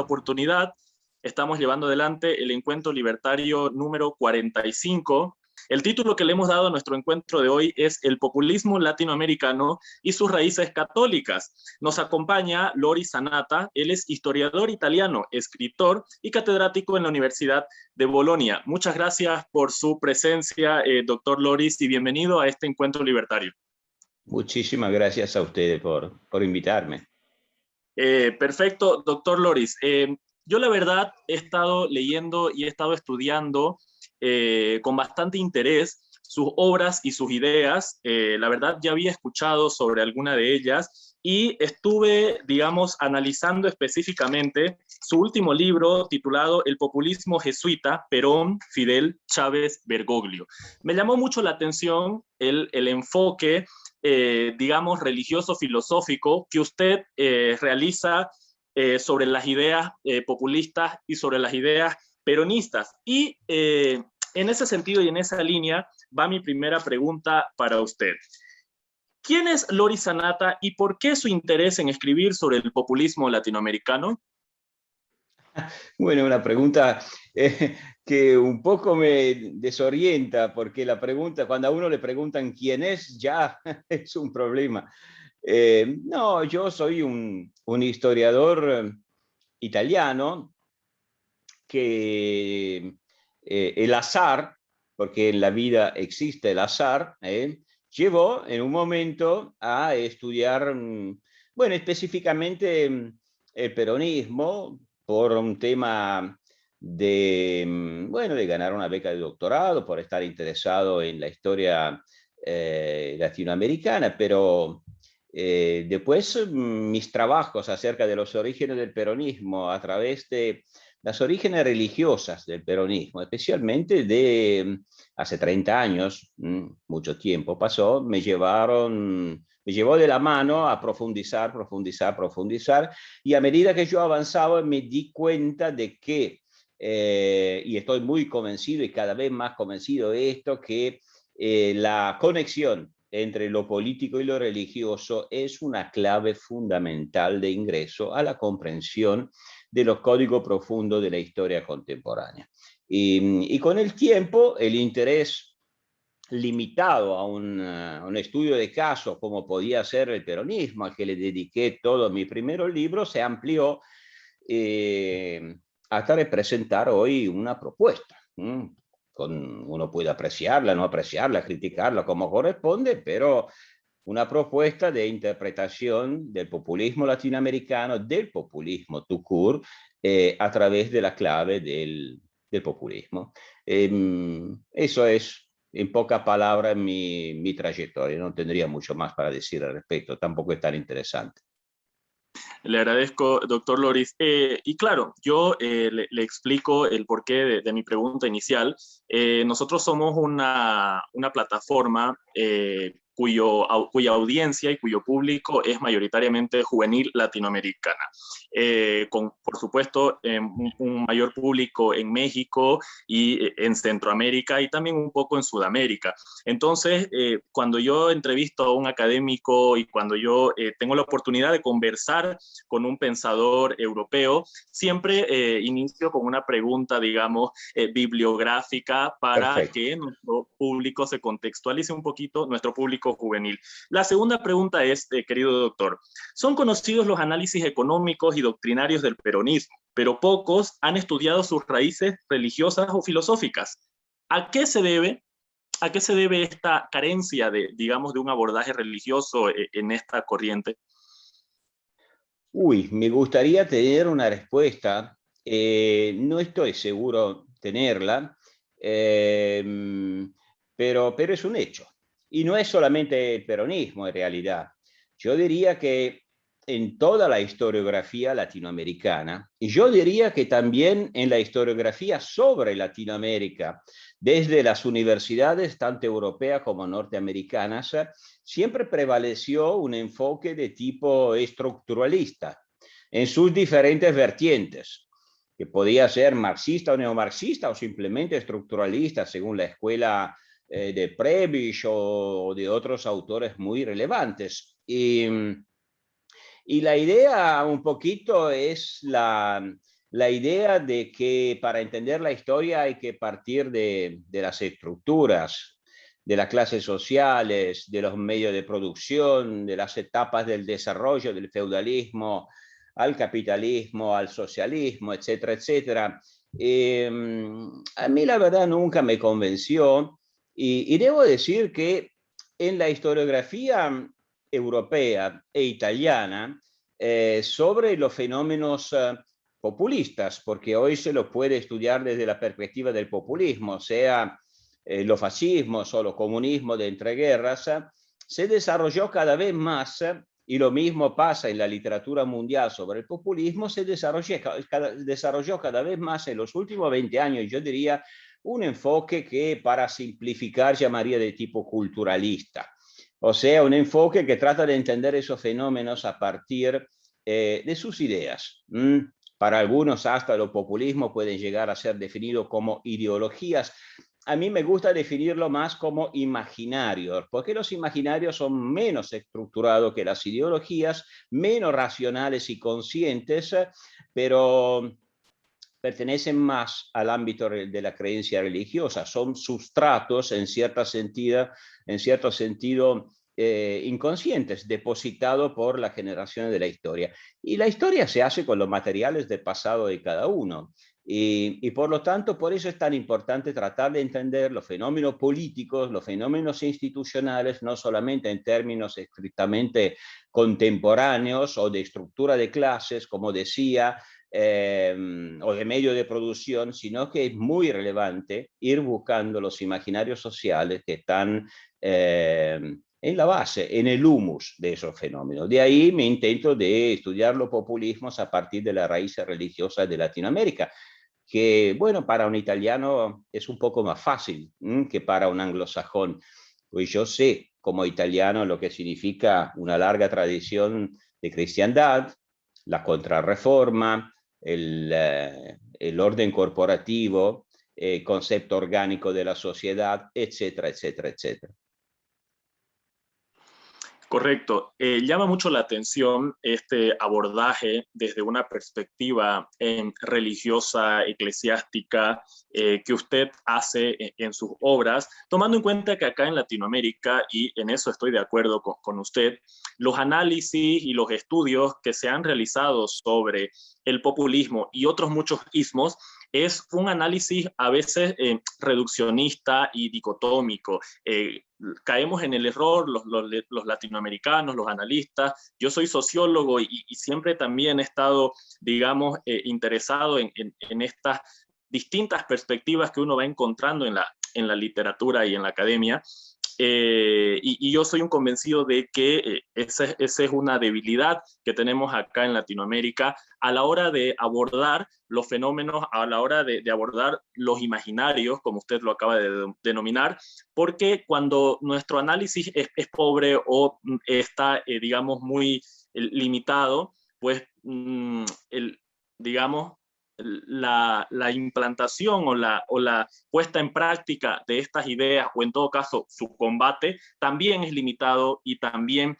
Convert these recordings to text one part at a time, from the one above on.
oportunidad estamos llevando adelante el encuentro libertario número 45. El título que le hemos dado a nuestro encuentro de hoy es El populismo latinoamericano y sus raíces católicas. Nos acompaña Loris Sanata. Él es historiador italiano, escritor y catedrático en la Universidad de Bolonia. Muchas gracias por su presencia, doctor Loris, y bienvenido a este encuentro libertario. Muchísimas gracias a ustedes por invitarme. Perfecto, doctor Loris. Yo la verdad he estado leyendo y he estado estudiando con bastante interés sus obras y sus ideas. La verdad ya había escuchado sobre alguna de ellas y estuve, digamos, analizando específicamente su último libro titulado El populismo jesuita, Perón, Fidel, Chávez, Bergoglio. Me llamó mucho la atención el enfoque digamos, religioso-filosófico que usted realiza sobre las ideas populistas y sobre las ideas peronistas. Y en ese sentido y en esa línea va mi primera pregunta para usted. ¿Quién es Loris Sanata y por qué su interés en escribir sobre el populismo latinoamericano? Bueno, una pregunta que un poco me desorienta, porque la pregunta, cuando a uno le preguntan quién es, ya es un problema. No, yo soy un historiador italiano que el azar, porque en la vida existe el azar, llevó en un momento a estudiar, bueno, específicamente el peronismo por un tema de, bueno, de ganar una beca de doctorado, por estar interesado en la historia latinoamericana, pero después mis trabajos acerca de los orígenes del peronismo a través de las orígenes religiosas del peronismo, especialmente de hace 30 años, mucho tiempo pasó, me llevó de la mano a profundizar, y a medida que yo avanzaba me di cuenta de que, y estoy muy convencido y cada vez más convencido de esto, que la conexión entre lo político y lo religioso es una clave fundamental de ingreso a la comprensión de los códigos profundos de la historia contemporánea. Y con el tiempo, el interés limitado a un estudio de caso como podía ser el peronismo, al que le dediqué todos mis primeros libros, se amplió hasta representar hoy una propuesta. Uno puede apreciarla, no apreciarla, criticarla como corresponde, pero una propuesta de interpretación del populismo latinoamericano, del populismo tout court, a través de la clave del populismo. Eso es, en pocas palabras, mi trayectoria. No tendría mucho más para decir al respecto, tampoco es tan interesante. Le agradezco, doctor Loris. Y claro, yo le explico el porqué de mi pregunta inicial. Nosotros somos una plataforma cuya audiencia y cuyo público es mayoritariamente juvenil latinoamericana. Por supuesto, un mayor público en México y en Centroamérica y también un poco en Sudamérica. Entonces, cuando yo entrevisto a un académico y cuando yo tengo la oportunidad de conversar con un pensador europeo, siempre inicio con una pregunta, digamos, bibliográfica para Perfecto. que nuestro público se contextualice un poquito, nuestro público juvenil. La segunda pregunta es, querido doctor, son conocidos los análisis económicos y doctrinarios del peronismo, pero pocos han estudiado sus raíces religiosas o filosóficas. ¿A qué se debe esta carencia de, digamos, de un abordaje religioso en esta corriente? Uy, me gustaría tener una respuesta. No estoy seguro tenerla, pero es un hecho. Y no es solamente el peronismo en realidad. Yo diría que en toda la historiografía latinoamericana, y yo diría que también en la historiografía sobre Latinoamérica, desde las universidades, tanto europeas como norteamericanas, siempre prevaleció un enfoque de tipo estructuralista en sus diferentes vertientes, que podía ser marxista o neomarxista o simplemente estructuralista según la escuela de Prebisch o de otros autores muy relevantes. Y la idea un poquito es la idea de que para entender la historia hay que partir de las estructuras, de las clases sociales, de los medios de producción, de las etapas del desarrollo del feudalismo al capitalismo, al socialismo, etcétera, etcétera. A mí la verdad nunca me convenció y debo decir que en la historiografía europea e italiana sobre los fenómenos populistas, porque hoy se lo puede estudiar desde la perspectiva del populismo, sea los fascismos o los comunismos de entreguerras, se desarrolló cada vez más, y lo mismo pasa en la literatura mundial sobre el populismo, se desarrolló cada vez más en los últimos 20 años, yo diría, un enfoque que para simplificar llamaría de tipo culturalista. O sea, un enfoque que trata de entender esos fenómenos a partir de sus ideas. Para algunos hasta los populismos pueden llegar a ser definidos como ideologías. A mí me gusta definirlo más como imaginarios, porque los imaginarios son menos estructurados que las ideologías, menos racionales y conscientes, pero pertenecen más al ámbito de la creencia religiosa, son sustratos en cierto sentido inconscientes, depositados por las generaciones de la historia. Y la historia se hace con los materiales del pasado de cada uno. Y por lo tanto, por eso es tan importante tratar de entender los fenómenos políticos, los fenómenos institucionales, no solamente en términos estrictamente contemporáneos o de estructura de clases, como decía, o de medio de producción, sino que es muy relevante ir buscando los imaginarios sociales que están en la base, en el humus de esos fenómenos. De ahí mi intento de estudiar los populismos a partir de las raíces religiosas de Latinoamérica, que, bueno, para un italiano es un poco más fácil que para un anglosajón, pues yo sé como italiano lo que significa una larga tradición de cristiandad, la contrarreforma, el orden corporativo, el concepto orgánico de la sociedad, etcétera, etcétera, etcétera. Correcto. Llama mucho la atención este abordaje desde una perspectiva religiosa, eclesiástica, que usted hace en sus obras, tomando en cuenta que acá en Latinoamérica, y en eso estoy de acuerdo con usted, los análisis y los estudios que se han realizado sobre el populismo y otros muchos ismos es un análisis a veces reduccionista y dicotómico. Caemos en el error los latinoamericanos, los analistas. Yo soy sociólogo y siempre también he estado, digamos, interesado en estas distintas perspectivas que uno va encontrando en la literatura y en la academia. Y yo soy un convencido de que esa es una debilidad que tenemos acá en Latinoamérica a la hora de abordar los fenómenos, a la hora de abordar los imaginarios, como usted lo acaba de denominar, porque cuando nuestro análisis es pobre o está, digamos, muy limitado, pues, digamos, la implantación o la puesta en práctica de estas ideas, o en todo caso su combate, también es limitado y también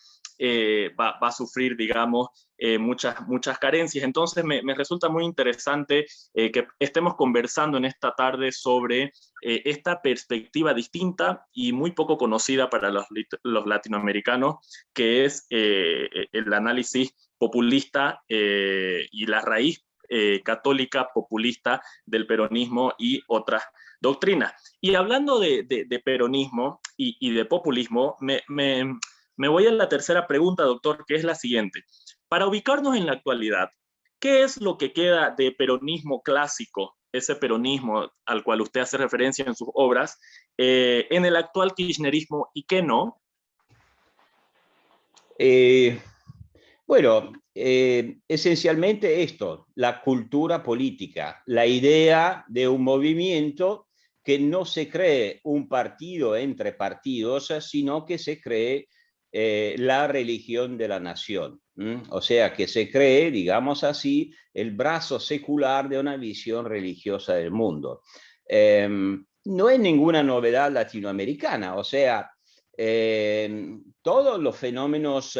va a sufrir, digamos, muchas carencias. Entonces me resulta muy interesante que estemos conversando en esta tarde sobre esta perspectiva distinta y muy poco conocida para los latinoamericanos, que es el análisis populista y la raíz católica populista del peronismo y otras doctrinas. Y hablando de peronismo y de populismo, me voy a la tercera pregunta, doctor, que es la siguiente. Para ubicarnos en la actualidad, ¿qué es lo que queda de peronismo clásico, ese peronismo al cual usted hace referencia en sus obras, en el actual kirchnerismo y qué no? Bueno, esencialmente esto, la cultura política, la idea de un movimiento que no se cree un partido entre partidos, sino que se cree la religión de la nación. O sea, que se cree, digamos así, el brazo secular de una visión religiosa del mundo. No es ninguna novedad latinoamericana, o sea, todos los fenómenos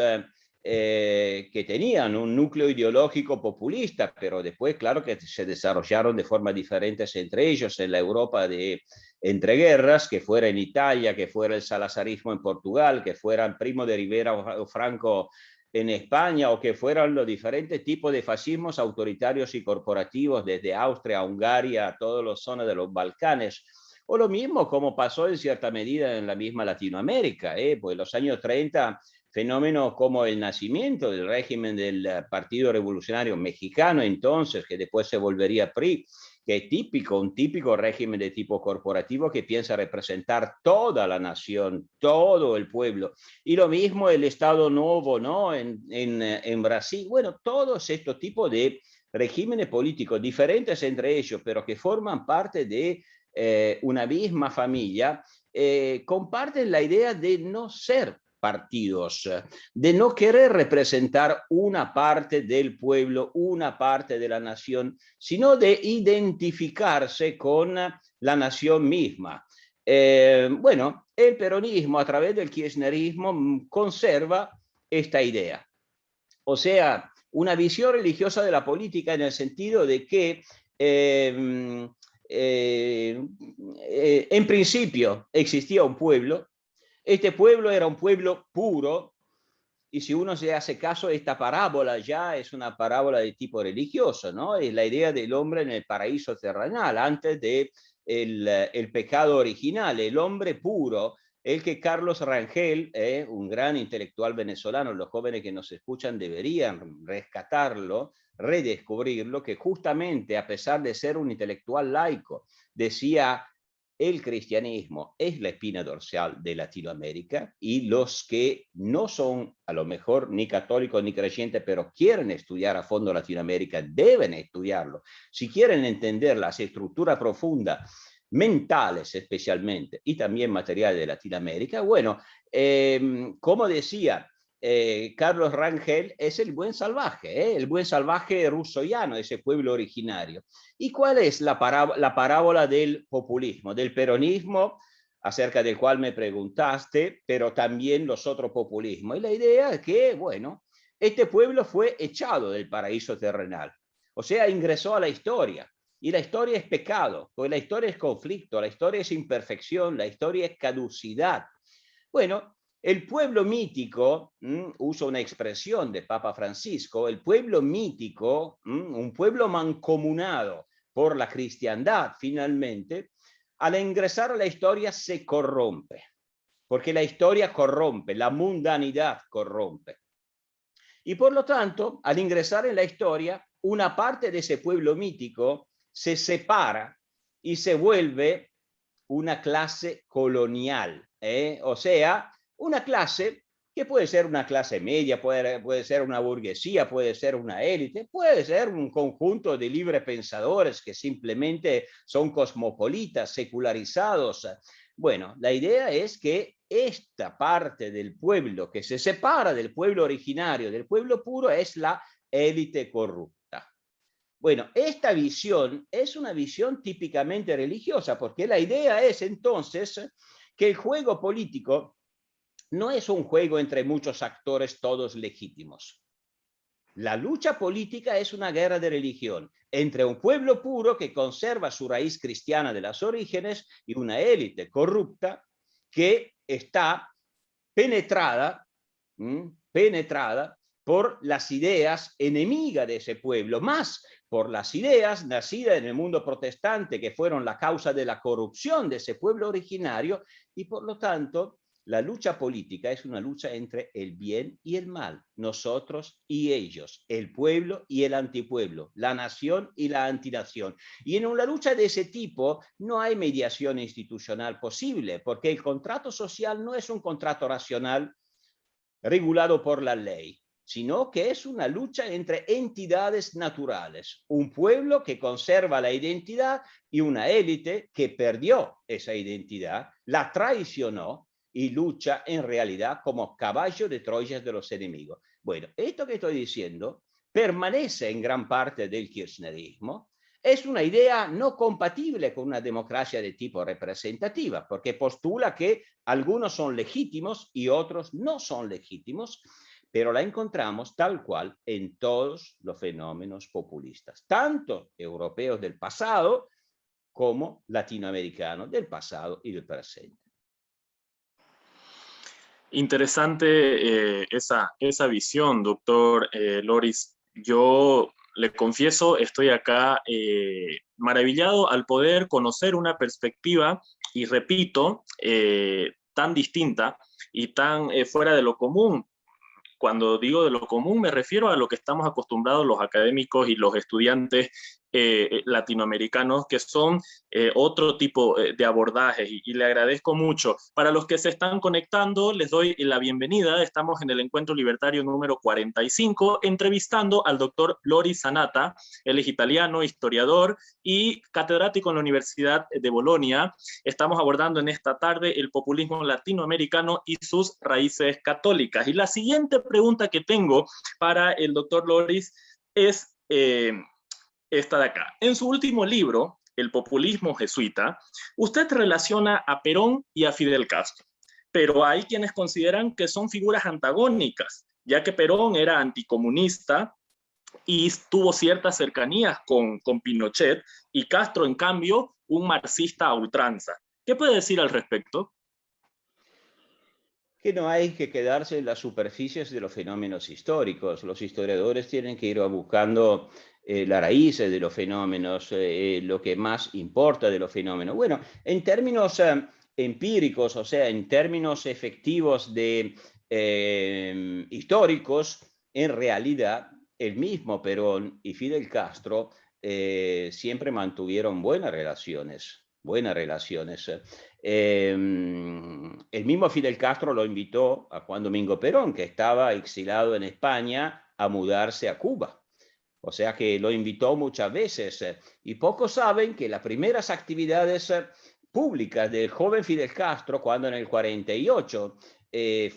que tenían un núcleo ideológico populista, pero después, claro, que se desarrollaron de forma diferentes entre ellos en la Europa de entreguerras, que fuera en Italia, que fuera el salazarismo en Portugal, que fueran Primo de Rivera o Franco en España, o que fueran los diferentes tipos de fascismos autoritarios y corporativos desde Austria a Hungría, a todas las zonas de los Balcanes. O lo mismo como pasó en cierta medida en la misma Latinoamérica, pues en los años 30 fenómenos como el nacimiento del régimen del Partido Revolucionario Mexicano entonces, que después se volvería PRI, que es típico, un típico régimen de tipo corporativo que piensa representar toda la nación, todo el pueblo. Y lo mismo el Estado Novo, ¿no? En Brasil. Bueno, todos estos tipos de regímenes políticos diferentes entre ellos, pero que forman parte de una misma familia, comparten la idea de no ser partidos, de no querer representar una parte del pueblo, una parte de la nación, sino de identificarse con la nación misma. Bueno, el peronismo a través del kirchnerismo conserva esta idea. O sea, una visión religiosa de la política en el sentido de que en principio existía un pueblo. Este pueblo era un pueblo puro, y si uno se hace caso, esta parábola ya es una parábola de tipo religioso, ¿no? Es la idea del hombre en el paraíso terrenal, antes de el pecado original, el hombre puro, el que Carlos Rangel, un gran intelectual venezolano, los jóvenes que nos escuchan deberían rescatarlo, redescubrirlo, que justamente a pesar de ser un intelectual laico, decía: el cristianismo es la espina dorsal de Latinoamérica, y los que no son a lo mejor ni católicos ni creyentes, pero quieren estudiar a fondo Latinoamérica, deben estudiarlo. Si quieren entender las estructuras profundas, mentales especialmente, y también materiales de Latinoamérica, bueno, como decía Carlos Rangel, es el buen salvaje, el buen salvaje rusoiano, ese pueblo originario. ¿Y cuál es la parábola del populismo, del peronismo, acerca del cual me preguntaste, pero también los otros populismos? Y la idea es que, bueno, este pueblo fue echado del paraíso terrenal, o sea, ingresó a la historia. Y la historia es pecado, pues la historia es conflicto, la historia es imperfección, la historia es caducidad. Bueno, el pueblo mítico, uso una expresión de Papa Francisco, el pueblo mítico, un pueblo mancomunado por la cristiandad finalmente, al ingresar a la historia se corrompe, porque la historia corrompe, la mundanidad corrompe. Y por lo tanto, al ingresar en la historia, una parte de ese pueblo mítico se separa y se vuelve una clase colonial, o sea, una clase que puede ser una clase media, puede ser una burguesía, puede ser una élite, puede ser un conjunto de libres pensadores que simplemente son cosmopolitas, secularizados. Bueno, la idea es que esta parte del pueblo que se separa del pueblo originario, del pueblo puro, es la élite corrupta. Bueno, esta visión es una visión típicamente religiosa, porque la idea es entonces que el juego político no es un juego entre muchos actores todos legítimos. La lucha política es una guerra de religión entre un pueblo puro que conserva su raíz cristiana de los orígenes y una élite corrupta que está penetrada por las ideas enemigas de ese pueblo, más por las ideas nacidas en el mundo protestante que fueron la causa de la corrupción de ese pueblo originario, y por lo tanto la lucha política es una lucha entre el bien y el mal, nosotros y ellos, el pueblo y el antipueblo, la nación y la antinación. Y en una lucha de ese tipo no hay mediación institucional posible, porque el contrato social no es un contrato racional regulado por la ley, sino que es una lucha entre entidades naturales, un pueblo que conserva la identidad y una élite que perdió esa identidad, la traicionó y lucha en realidad como caballo de Troya de los enemigos. Bueno, esto que estoy diciendo permanece en gran parte del kirchnerismo. Es una idea no compatible con una democracia de tipo representativa, porque postula que algunos son legítimos y otros no son legítimos, pero la encontramos tal cual en todos los fenómenos populistas, tanto europeos del pasado como latinoamericanos del pasado y del presente. Interesante esa visión, doctor Loris. Yo le confieso, estoy acá maravillado al poder conocer una perspectiva, y repito, tan distinta y tan fuera de lo común. Cuando digo de lo común, me refiero a lo que estamos acostumbrados los académicos y los estudiantes latinoamericanos, que son otro tipo de abordajes, y le agradezco mucho. Para los que se están conectando, les doy la bienvenida. Estamos en el Encuentro Libertario número 45, entrevistando al doctor Loris Sanata. Él es italiano, historiador y catedrático en la Universidad de Bolonia. Estamos abordando en esta tarde el populismo latinoamericano y sus raíces católicas. Y la siguiente pregunta que tengo para el doctor Loris es esta de acá. En su último libro, El populismo jesuita, usted relaciona a Perón y a Fidel Castro, pero hay quienes consideran que son figuras antagónicas, ya que Perón era anticomunista y tuvo ciertas cercanías con Pinochet, y Castro, en cambio, un marxista a ultranza. ¿Qué puede decir al respecto? Que no hay que quedarse en las superficies de los fenómenos históricos. Los historiadores tienen que ir buscando las raíces de los fenómenos, lo que más importa de los fenómenos. Bueno, en términos empíricos, o sea, en términos efectivos de históricos, en realidad el mismo Perón y Fidel Castro siempre mantuvieron buenas relaciones, buenas relaciones. El mismo Fidel Castro lo invitó a Juan Domingo Perón, que estaba exilado en España, a mudarse a Cuba. O sea que lo invitó muchas veces. Y pocos saben que las primeras actividades públicas del joven Fidel Castro, cuando en el 48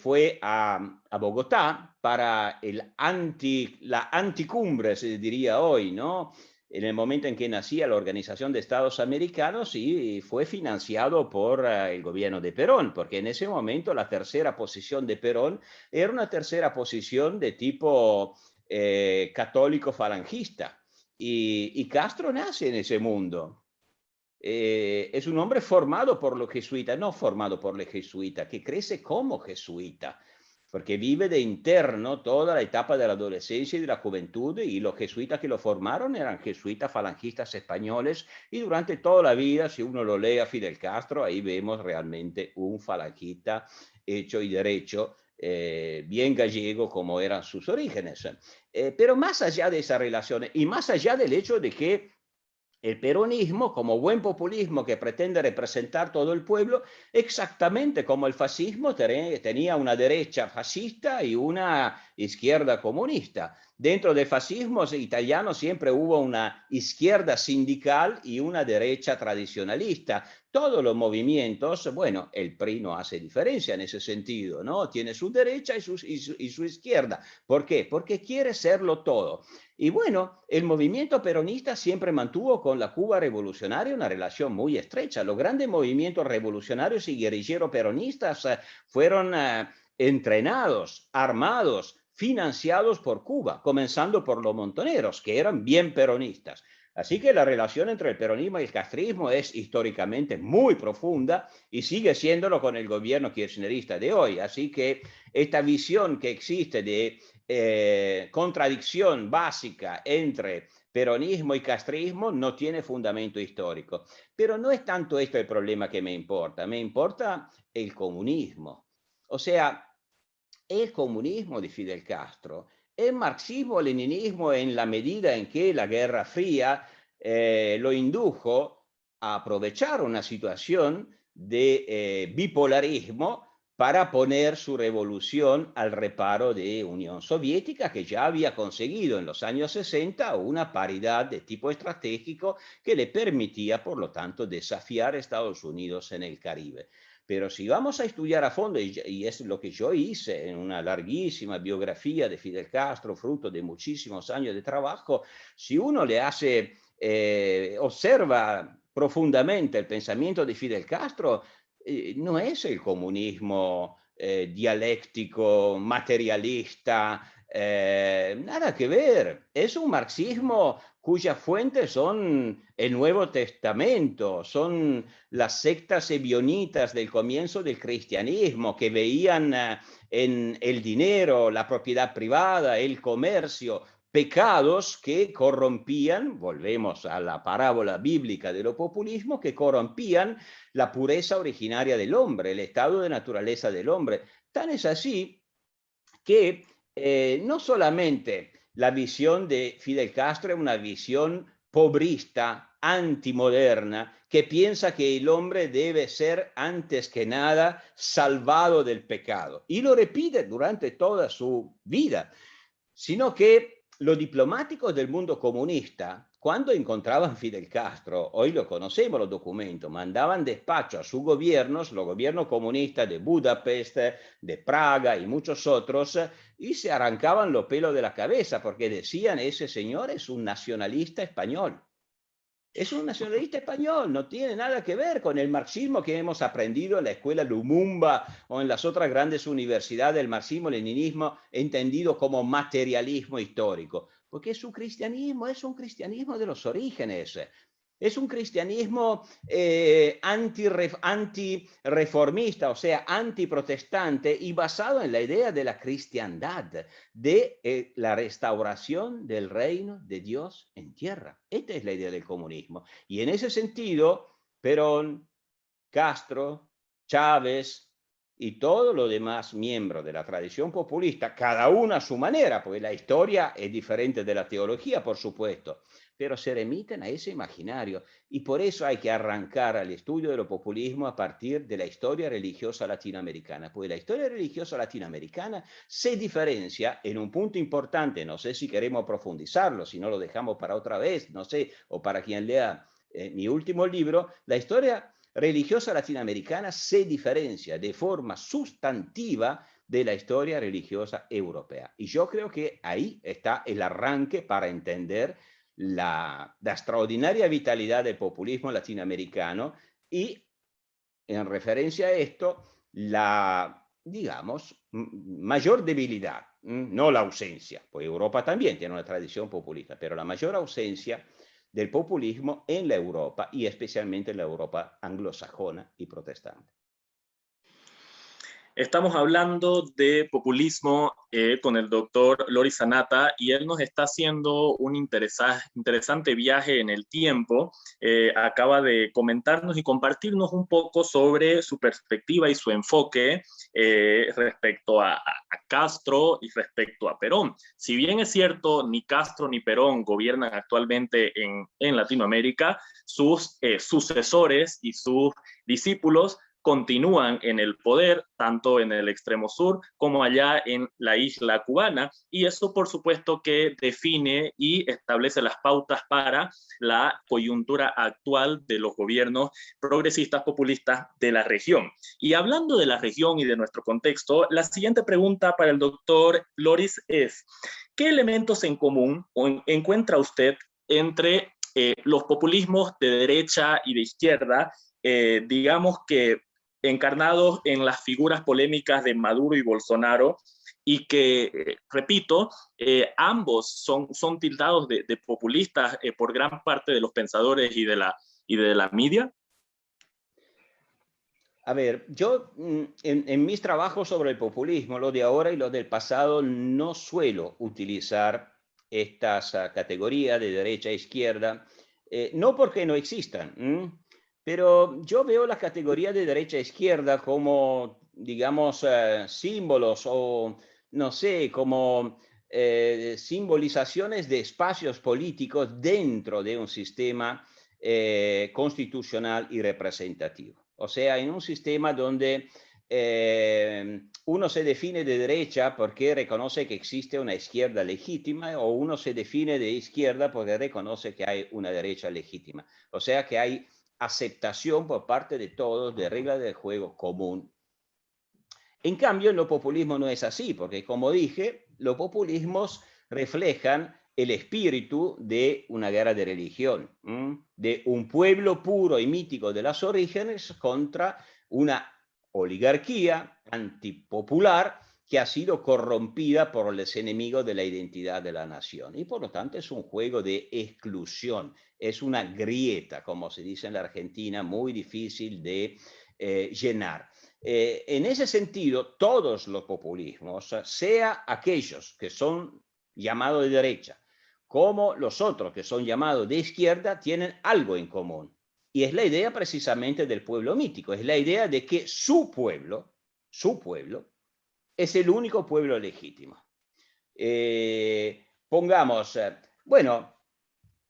fue a Bogotá para la anticumbre, se diría hoy, ¿no? En el momento en que nacía la Organización de Estados Americanos, y fue financiado por el gobierno de Perón, porque en ese momento la tercera posición de Perón era una tercera posición de tipo católico falangista. Y Castro nace en ese mundo. Es un hombre formado por los jesuitas, no formado por los jesuitas, que crece como jesuita, porque vive de interno toda la etapa de la adolescencia y de la juventud, y los jesuitas que lo formaron eran jesuitas falangistas españoles, y durante toda la vida, si uno lo lee a Fidel Castro, ahí vemos realmente un falangista hecho y derecho, bien gallego como eran sus orígenes. Pero más allá de esa relación, y más allá del hecho de que el peronismo, como buen populismo que pretende representar todo el pueblo, exactamente como el fascismo tenía una derecha fascista y una izquierda comunista. Dentro del fascismo italiano siempre hubo una izquierda sindical y una derecha tradicionalista. Todos los movimientos, bueno, el PRI no hace diferencia en ese sentido, ¿no? Tiene su derecha y su izquierda. ¿Por qué? Porque quiere serlo todo. Y bueno, el movimiento peronista siempre mantuvo con la Cuba revolucionaria una relación muy estrecha. Los grandes movimientos revolucionarios y guerrilleros peronistas fueron entrenados, armados, financiados por Cuba, comenzando por los montoneros, que eran bien peronistas. Así que la relación entre el peronismo y el castrismo es históricamente muy profunda, y sigue siéndolo con el gobierno kirchnerista de hoy. Así que esta visión que existe de contradicción básica entre peronismo y castrismo no tiene fundamento histórico. Pero no es tanto esto el problema que me importa el comunismo. O sea, el comunismo de Fidel Castro, el marxismo-leninismo, en la medida en que la Guerra Fría lo indujo a aprovechar una situación de bipolarismo para poner su revolución al reparo de Unión Soviética, que ya había conseguido en los años 60 una paridad de tipo estratégico que le permitía, por lo tanto, desafiar a Estados Unidos en el Caribe. Pero si vamos a estudiar a fondo, y es lo que yo hice en una larguísima biografía de Fidel Castro, fruto de muchísimos años de trabajo, si uno le hace, observa profundamente el pensamiento de Fidel Castro, no es el comunismo dialéctico, materialista, nada que ver. Es un marxismo cuyas fuentes son el Nuevo Testamento, son las sectas ebionitas del comienzo del cristianismo, que veían en el dinero, la propiedad privada, el comercio, pecados que corrompían, volvemos a la parábola bíblica de lo populismo, que corrompían la pureza originaria del hombre, el estado de naturaleza del hombre. Tan es así que no solamente la visión de Fidel Castro es una visión pobrista, antimoderna, que piensa que el hombre debe ser antes que nada salvado del pecado. Y lo repite durante toda su vida, sino que los diplomáticos del mundo comunista, cuando encontraban Fidel Castro, hoy lo conocemos los documentos, mandaban despacho a sus gobiernos, los gobiernos comunistas de Budapest, de Praga y muchos otros, y se arrancaban los pelos de la cabeza porque decían, ese señor es un nacionalista español. Es un nacionalista español, no tiene nada que ver con el marxismo que hemos aprendido en la escuela Lumumba o en las otras grandes universidades del marxismo-leninismo, entendido como materialismo histórico, porque su cristianismo es un cristianismo de los orígenes. Es un cristianismo antireformista, o sea, antiprotestante y basado en la idea de la cristiandad, de la restauración del reino de Dios en tierra. Esta es la idea del comunismo. Y en ese sentido, Perón, Castro, Chávez y todos los demás miembros de la tradición populista, cada uno a su manera, porque la historia es diferente de la teología, por supuesto, pero se remiten a ese imaginario. Y por eso hay que arrancar al estudio de lo populismo a partir de la historia religiosa latinoamericana, porque la historia religiosa latinoamericana se diferencia en un punto importante, no sé si queremos profundizarlo, si no lo dejamos para otra vez, no sé, o para quien lea mi último libro, la historia religiosa latinoamericana se diferencia de forma sustantiva de la historia religiosa europea. Y yo creo que ahí está el arranque para entender la extraordinaria vitalidad del populismo latinoamericano y, en referencia a esto, la, digamos, mayor debilidad, no la ausencia, pues Europa también tiene una tradición populista, pero la mayor ausencia del populismo en la Europa y especialmente en la Europa anglosajona y protestante. Estamos hablando de populismo con el doctor Loris Sanata y él nos está haciendo un interesante viaje en el tiempo. Acaba de comentarnos y compartirnos un poco sobre su perspectiva y su enfoque respecto a Castro y respecto a Perón. Si bien es cierto, ni Castro ni Perón gobiernan actualmente en Latinoamérica, sus sucesores y sus discípulos continúan en el poder, tanto en el extremo sur como allá en la isla cubana, y eso por supuesto que define y establece las pautas para la coyuntura actual de los gobiernos progresistas populistas de la región. Y hablando de la región y de nuestro contexto, la siguiente pregunta para el doctor Loris es, ¿qué elementos en común encuentra usted entre los populismos de derecha y de izquierda, digamos que encarnados en las figuras polémicas de Maduro y Bolsonaro, y que, repito, ambos son tildados de populistas por gran parte de los pensadores y de la media? A ver, yo en mis trabajos sobre el populismo, lo de ahora y lo del pasado, no suelo utilizar estas categorías de derecha e izquierda, no porque no existan, pero yo veo las categorías de derecha e izquierda como, digamos, símbolos o, no sé, como simbolizaciones de espacios políticos dentro de un sistema constitucional y representativo. O sea, en un sistema donde uno se define de derecha porque reconoce que existe una izquierda legítima o uno se define de izquierda porque reconoce que hay una derecha legítima. O sea, que hay aceptación por parte de todos de reglas del juego común. En cambio, en lo populismo no es así, porque como dije, los populismos reflejan el espíritu de una guerra de religión, de un pueblo puro y mítico de los orígenes contra una oligarquía antipopular que ha sido corrompida por los enemigos de la identidad de la nación. Y por lo tanto es un juego de exclusión, es una grieta, como se dice en la Argentina, muy difícil de llenar. En ese sentido, todos los populismos, sea aquellos que son llamados de derecha, como los otros que son llamados de izquierda, tienen algo en común. Y es la idea precisamente del pueblo mítico, es la idea de que su pueblo, es el único pueblo legítimo. Pongamos, bueno,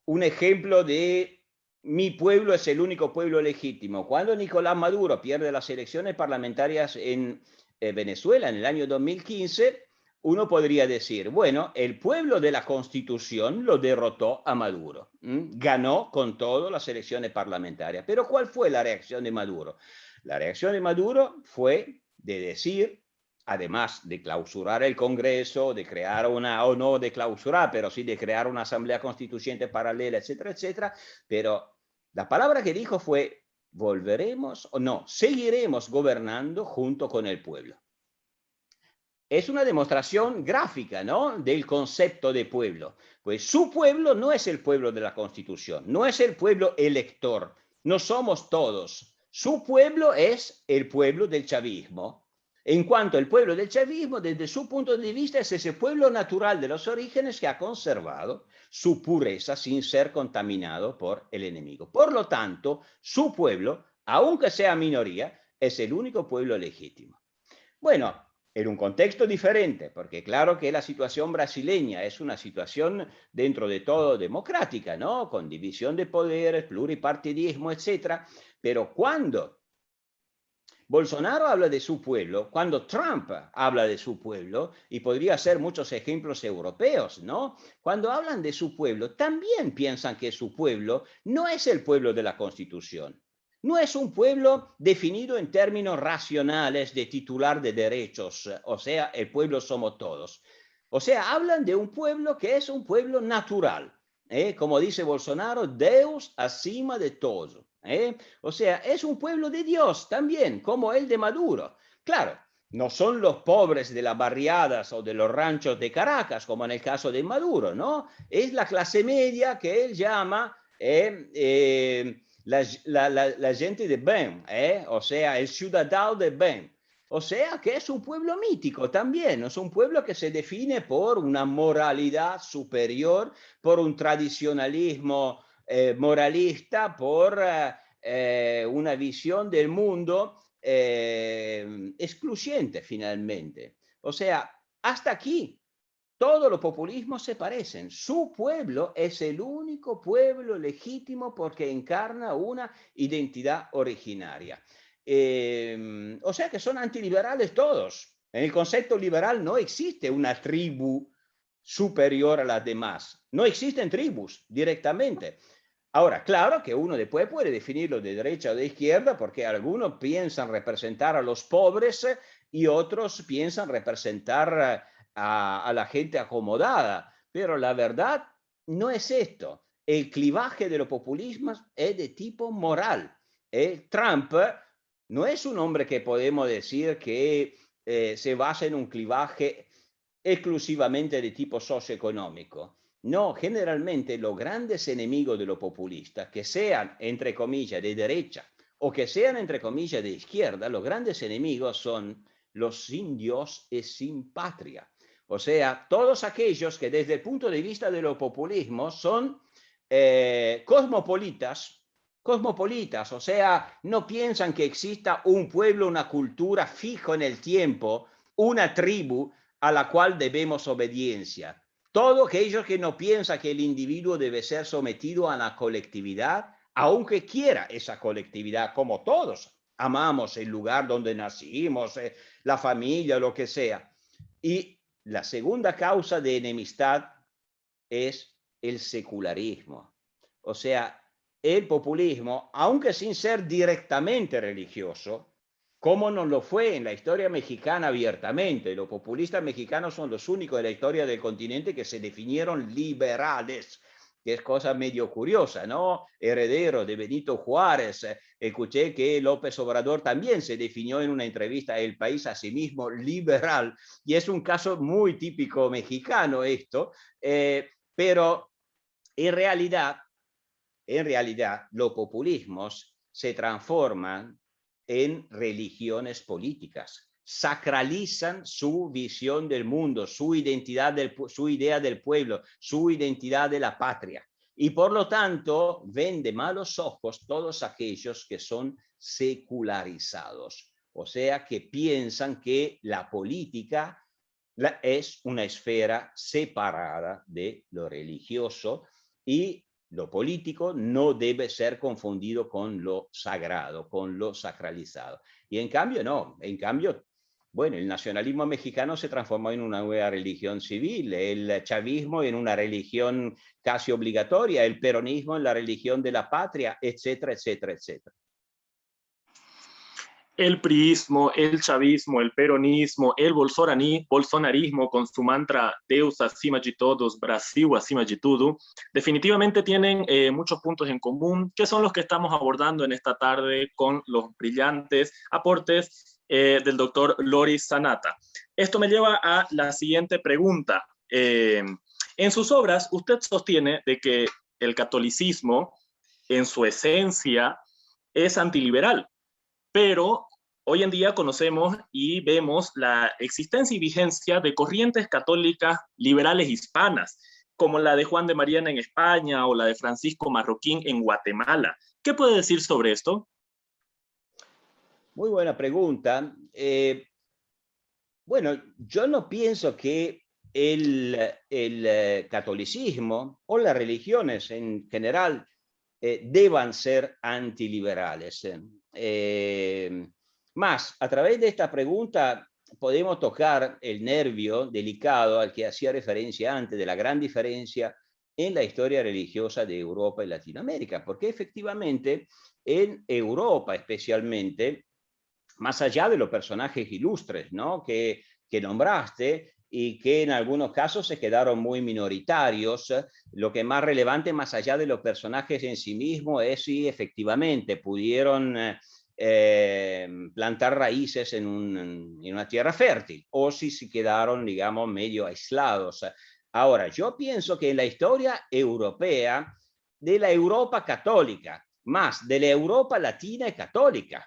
un ejemplo de mi pueblo es el único pueblo legítimo. Cuando Nicolás Maduro pierde las elecciones parlamentarias en Venezuela en el año 2015, uno podría decir, bueno, el pueblo de la Constitución lo derrotó a Maduro, ganó con todo las elecciones parlamentarias. Pero ¿cuál fue la reacción de Maduro? La reacción de Maduro fue de decir, además de clausurar el Congreso, de crear una, o no de clausurar, pero sí de crear una asamblea constituyente paralela, etcétera, etcétera, pero la palabra que dijo fue, volveremos, o no, seguiremos gobernando junto con el pueblo. Es una demostración gráfica, ¿no?, del concepto de pueblo. Pues su pueblo no es el pueblo de la Constitución, no es el pueblo elector, no somos todos. Su pueblo es el pueblo del chavismo. En cuanto al pueblo del chavismo, desde su punto de vista, es ese pueblo natural de los orígenes que ha conservado su pureza sin ser contaminado por el enemigo. Por lo tanto, su pueblo, aunque sea minoría, es el único pueblo legítimo. Bueno, en un contexto diferente, porque claro que la situación brasileña es una situación dentro de todo democrática, ¿no? Con división de poderes, pluripartidismo, etcétera. Pero cuando Bolsonaro habla de su pueblo, cuando Trump habla de su pueblo, y podría ser muchos ejemplos europeos, ¿no? Cuando hablan de su pueblo, también piensan que su pueblo no es el pueblo de la Constitución. No es un pueblo definido en términos racionales de titular de derechos, o sea, el pueblo somos todos. O sea, hablan de un pueblo que es un pueblo natural, como dice Bolsonaro, Deus acima de todo. O sea, es un pueblo de Dios también, como el de Maduro. Claro, no son los pobres de las barriadas o de los ranchos de Caracas, como en el caso de Maduro, ¿no? Es la clase media que él llama la gente de bien, o sea, el ciudadano de bien. O sea, que es un pueblo mítico también, es un pueblo que se define por una moralidad superior, por un tradicionalismo moralista, por una visión del mundo excluyente finalmente. O sea, hasta aquí todos los populismos se parecen. Su pueblo es el único pueblo legítimo porque encarna una identidad originaria. O sea que son antiliberales todos. En el concepto liberal no existe una tribu superior a las demás. No existen tribus directamente. Ahora, claro que uno después puede definirlo de derecha o de izquierda porque algunos piensan representar a los pobres y otros piensan representar a la gente acomodada. Pero la verdad no es esto. El clivaje de los populismos es de tipo moral. Trump no es un hombre que podemos decir que se basa en un clivaje exclusivamente de tipo socioeconómico. No, generalmente los grandes enemigos de los populistas, que sean, entre comillas, de derecha o que sean, entre comillas, de izquierda, los grandes enemigos son los sin Dios y sin patria. O sea, todos aquellos que desde el punto de vista de los populismos son cosmopolitas, o sea, no piensan que exista un pueblo, una cultura fijo en el tiempo, una tribu a la cual debemos obediencia. Todos aquellos que no piensan que el individuo debe ser sometido a la colectividad, aunque quiera esa colectividad, como todos amamos el lugar donde nacimos, la familia, lo que sea. Y la segunda causa de enemistad es el secularismo. O sea, el populismo, aunque sin ser directamente religioso, como no lo fue en la historia mexicana abiertamente. Los populistas mexicanos son los únicos de la historia del continente que se definieron liberales. que es cosa medio curiosa, ¿no? Heredero de Benito Juárez. Escuché que López Obrador también se definió en una entrevista a El País a sí mismo liberal, y es un caso muy típico mexicano esto, pero en realidad los populismos se transforman en religiones políticas, sacralizan su visión del mundo, su idea del pueblo, su identidad de la patria. Y por lo tanto, ven de malos ojos todos aquellos que son secularizados, o sea, que piensan que la política es una esfera separada de lo religioso, y lo político no debe ser confundido con lo sagrado, con lo sacralizado. Y en cambio, no. En cambio, bueno, el nacionalismo mexicano se transformó en una nueva religión civil, el chavismo en una religión casi obligatoria, el peronismo en la religión de la patria, etcétera, etcétera, etcétera. El priismo, el chavismo, el peronismo, el bolsonarismo con su mantra Deus acima de todos, Brasil acima de todo, definitivamente tienen muchos puntos en común, que son los que estamos abordando en esta tarde con los brillantes aportes del doctor Loris Sanata. Esto me lleva a la siguiente pregunta. En sus obras, usted sostiene de que el catolicismo, en su esencia, es antiliberal, pero hoy en día conocemos y vemos la existencia y vigencia de corrientes católicas liberales hispanas, como la de Juan de Mariana en España o la de Francisco Marroquín en Guatemala. ¿Qué puede decir sobre esto? Muy buena pregunta. Bueno, yo no pienso que el catolicismo o las religiones en general deban ser antiliberales. Más, a través de esta pregunta podemos tocar el nervio delicado al que hacía referencia antes, de la gran diferencia en la historia religiosa de Europa y Latinoamérica, porque efectivamente en Europa especialmente, más allá de los personajes ilustres, ¿no?, que nombraste, y que en algunos casos se quedaron muy minoritarios, lo que es más relevante, más allá de los personajes en sí mismos, es si efectivamente pudieron plantar raíces en una tierra fértil, o si se quedaron, digamos, medio aislados. Ahora, yo pienso que en la historia europea, de la Europa católica, más de la Europa latina y católica,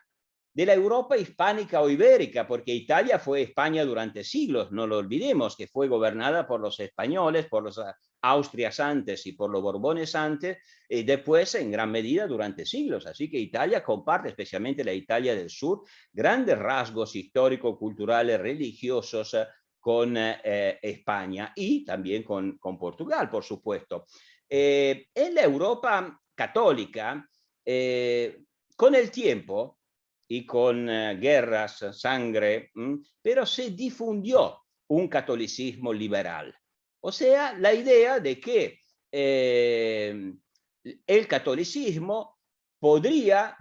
de la Europa hispánica o ibérica, porque Italia fue España durante siglos, no lo olvidemos, que fue gobernada por los españoles, por los Austrias antes y por los Borbones antes, y después en gran medida durante siglos. Así que Italia comparte, especialmente la Italia del sur, grandes rasgos histórico-culturales, religiosos con España, y también con Portugal, por supuesto. En la Europa católica, con el tiempo y con guerras, sangre, pero se difundió un catolicismo liberal. O sea, la idea de que el catolicismo podría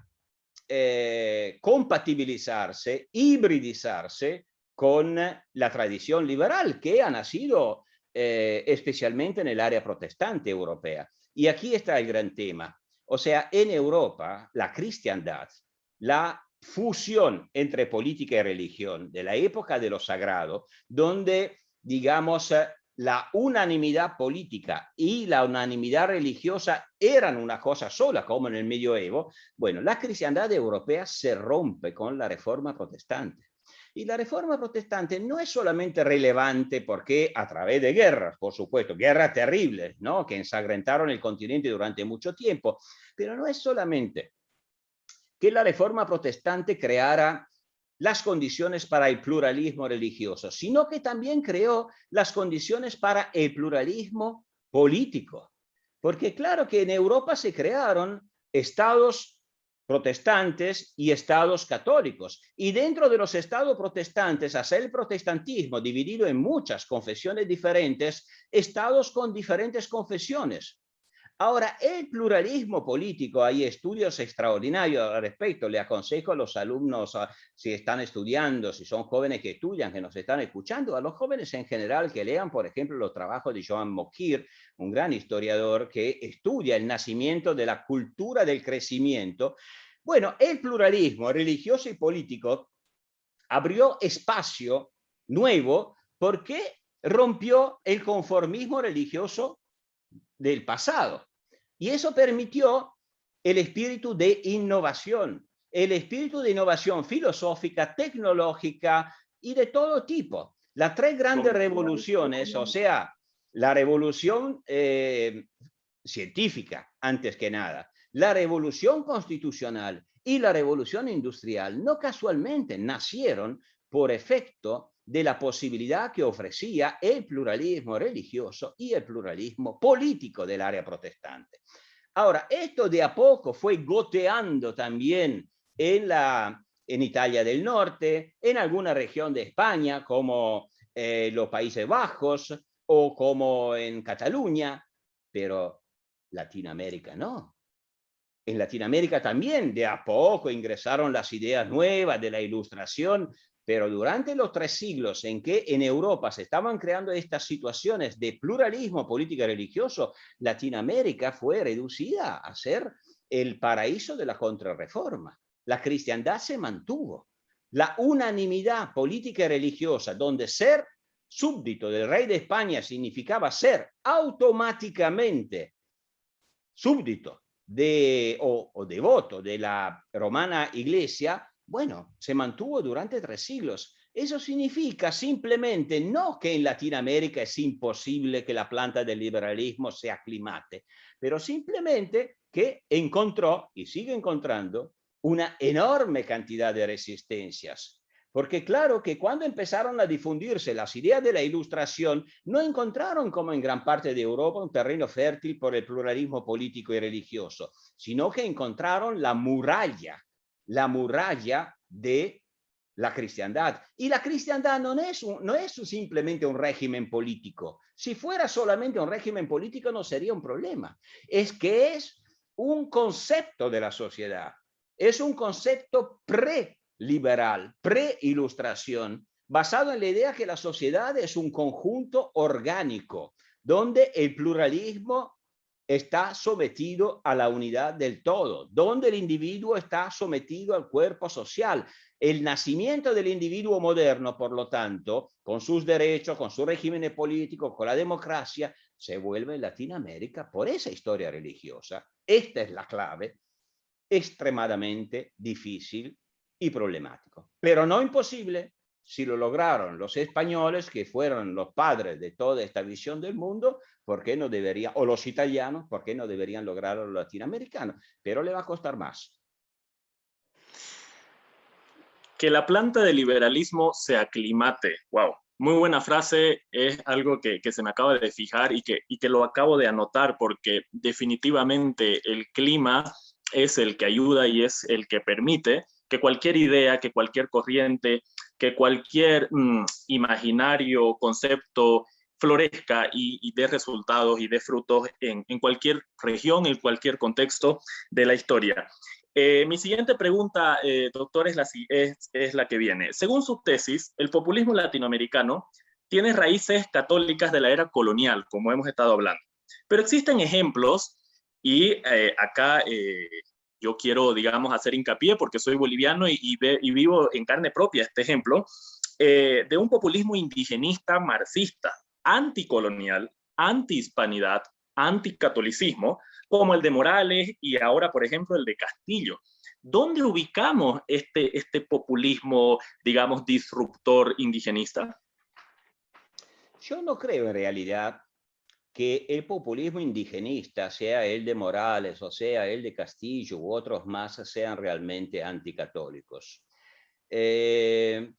compatibilizarse, hibridizarse con la tradición liberal que ha nacido especialmente en el área protestante europea. Y aquí está el gran tema. O sea, en Europa, la cristiandad, la fusión entre política y religión de la época de lo sagrado, donde, digamos, la unanimidad política y la unanimidad religiosa eran una cosa sola, como en el medioevo. Bueno, la cristiandad europea se rompe con la Reforma protestante. Y la Reforma protestante no es solamente relevante porque a través de guerras, por supuesto, guerras terribles, ¿no?, que ensangrentaron el continente durante mucho tiempo, pero no es solamente que la Reforma protestante creara las condiciones para el pluralismo religioso, sino que también creó las condiciones para el pluralismo político. Porque claro que en Europa se crearon estados protestantes y estados católicos, y dentro de los estados protestantes, hasta el protestantismo dividido en muchas confesiones diferentes, estados con diferentes confesiones. Ahora, el pluralismo político, hay estudios extraordinarios al respecto. Le aconsejo a los alumnos, si están estudiando, si son jóvenes que estudian, que nos están escuchando, a los jóvenes en general que lean, por ejemplo, los trabajos de Joan Mokyr, un gran historiador que estudia el nacimiento de la cultura del crecimiento. Bueno, el pluralismo religioso y político abrió espacio nuevo porque rompió el conformismo religioso del pasado. Y eso permitió el espíritu de innovación, el espíritu de innovación filosófica, tecnológica y de todo tipo. Las tres grandes revoluciones, o sea, la revolución científica, antes que nada, la revolución constitucional y la revolución industrial, no casualmente nacieron por efecto de la posibilidad que ofrecía el pluralismo religioso y el pluralismo político del área protestante. Ahora, esto de a poco fue goteando también en Italia del Norte, en alguna región de España, como los Países Bajos o como en Cataluña, pero Latinoamérica no. En Latinoamérica también de a poco ingresaron las ideas nuevas de la Ilustración, pero durante los 3 siglos en que en Europa se estaban creando estas situaciones de pluralismo político y religioso, Latinoamérica fue reducida a ser el paraíso de la contrarreforma. La cristiandad se mantuvo. La unanimidad política y religiosa, donde ser súbdito del rey de España significaba ser automáticamente súbdito o devoto de la romana iglesia, bueno, se mantuvo durante 3 siglos. Eso significa simplemente no que en Latinoamérica es imposible que la planta del liberalismo se aclimate, pero simplemente que encontró y sigue encontrando una enorme cantidad de resistencias. Porque claro que cuando empezaron a difundirse las ideas de la Ilustración, no encontraron, como en gran parte de Europa, un terreno fértil por el pluralismo político y religioso, sino que encontraron la muralla de la cristiandad. Y la cristiandad no es simplemente un régimen político. Si fuera solamente un régimen político no sería un problema. Es que es un concepto de la sociedad. Es un concepto pre-liberal, pre-ilustración, basado en la idea que la sociedad es un conjunto orgánico, donde el pluralismo está sometido a la unidad del todo, donde el individuo está sometido al cuerpo social. El nacimiento del individuo moderno, por lo tanto, con sus derechos, con su régimen político, con la democracia, se vuelve en Latinoamérica por esa historia religiosa. Esta es la clave, extremadamente difícil y problemático, pero no imposible. Si lo lograron los españoles, que fueron los padres de toda esta visión del mundo, ¿por qué no deberían, o los italianos, por qué no deberían lograrlo los latinoamericanos? Pero le va a costar más. Que la planta del liberalismo se aclimate. Wow, muy buena frase, es algo que se me acaba de fijar y que lo acabo de anotar porque definitivamente el clima es el que ayuda y es el que permite que cualquier idea, que cualquier corriente, que cualquier imaginario, concepto florezca y dé resultados y dé frutos en cualquier región, en cualquier contexto de la historia. Mi siguiente pregunta, doctor, es la que viene. Según su tesis, el populismo latinoamericano tiene raíces católicas de la era colonial, como hemos estado hablando. Pero existen ejemplos, y acá yo quiero, digamos, hacer hincapié porque soy boliviano y vivo en carne propia este ejemplo, de un populismo indigenista marxista, anticolonial, antihispanidad, anticatolicismo, como el de Morales y ahora, por ejemplo, el de Castillo. ¿Dónde ubicamos este populismo, digamos, disruptor indigenista? Yo no creo en realidad que el populismo indigenista, sea el de Morales o sea el de Castillo u otros más, sean realmente anticatólicos.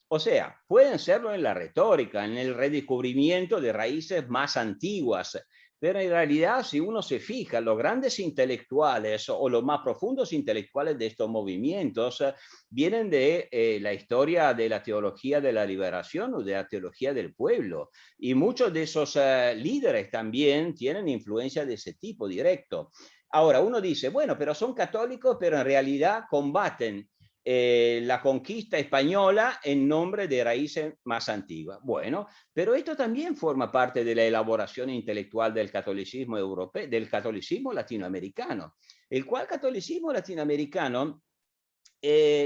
O sea, pueden serlo en la retórica, en el redescubrimiento de raíces más antiguas, Pero en realidad, si uno se fija, los grandes intelectuales o los más profundos intelectuales de estos movimientos vienen de la historia de la teología de la liberación o de la teología del pueblo. Y muchos de esos líderes también tienen influencia de ese tipo directo. Ahora, uno dice, bueno, pero son católicos, pero en realidad combaten la conquista española en nombre de raíces más antiguas. Bueno, pero esto también forma parte de la elaboración intelectual del catolicismo europeo, del catolicismo latinoamericano, el cual catolicismo latinoamericano,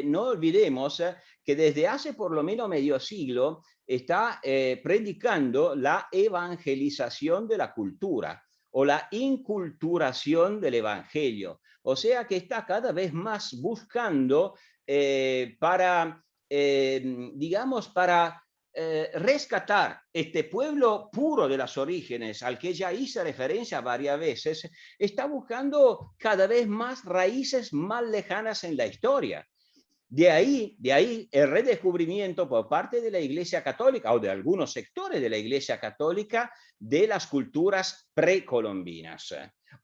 no olvidemos que desde hace por lo menos medio siglo está predicando la evangelización de la cultura o la inculturación del evangelio. O sea que está cada vez más buscando digamos, para rescatar este pueblo puro de las orígenes, al que ya hice referencia varias veces, está buscando cada vez más raíces más lejanas en la historia. De ahí el redescubrimiento por parte de la Iglesia Católica o de algunos sectores de la Iglesia Católica de las culturas precolombinas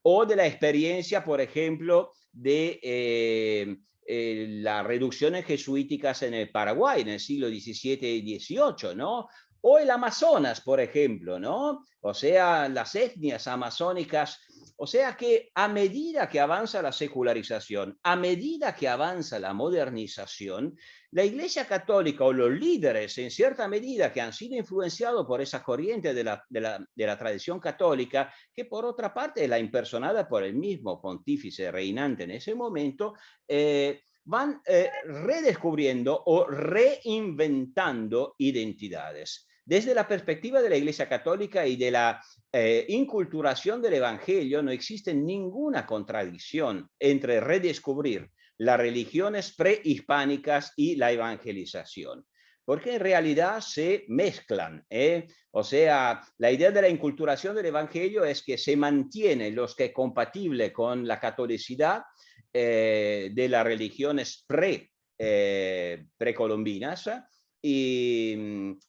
o de la experiencia, por ejemplo, de las reducciones jesuíticas en el Paraguay en el siglo XVII y XVIII, ¿no? O el Amazonas, por ejemplo, ¿no? O sea, las etnias amazónicas. O sea que a medida que avanza la secularización, a medida que avanza la modernización, la Iglesia Católica o los líderes, en cierta medida, que han sido influenciados por esa corriente de la tradición católica, que por otra parte es la impersonada por el mismo pontífice reinante en ese momento, van redescubriendo o reinventando identidades. Desde la perspectiva de la Iglesia Católica y de la inculturación del Evangelio, no existe ninguna contradicción entre redescubrir las religiones prehispánicas y la evangelización, porque en realidad se mezclan. O sea, la idea de la inculturación del Evangelio es que se mantiene lo que es compatible con la catolicidad de las religiones precolombinas, y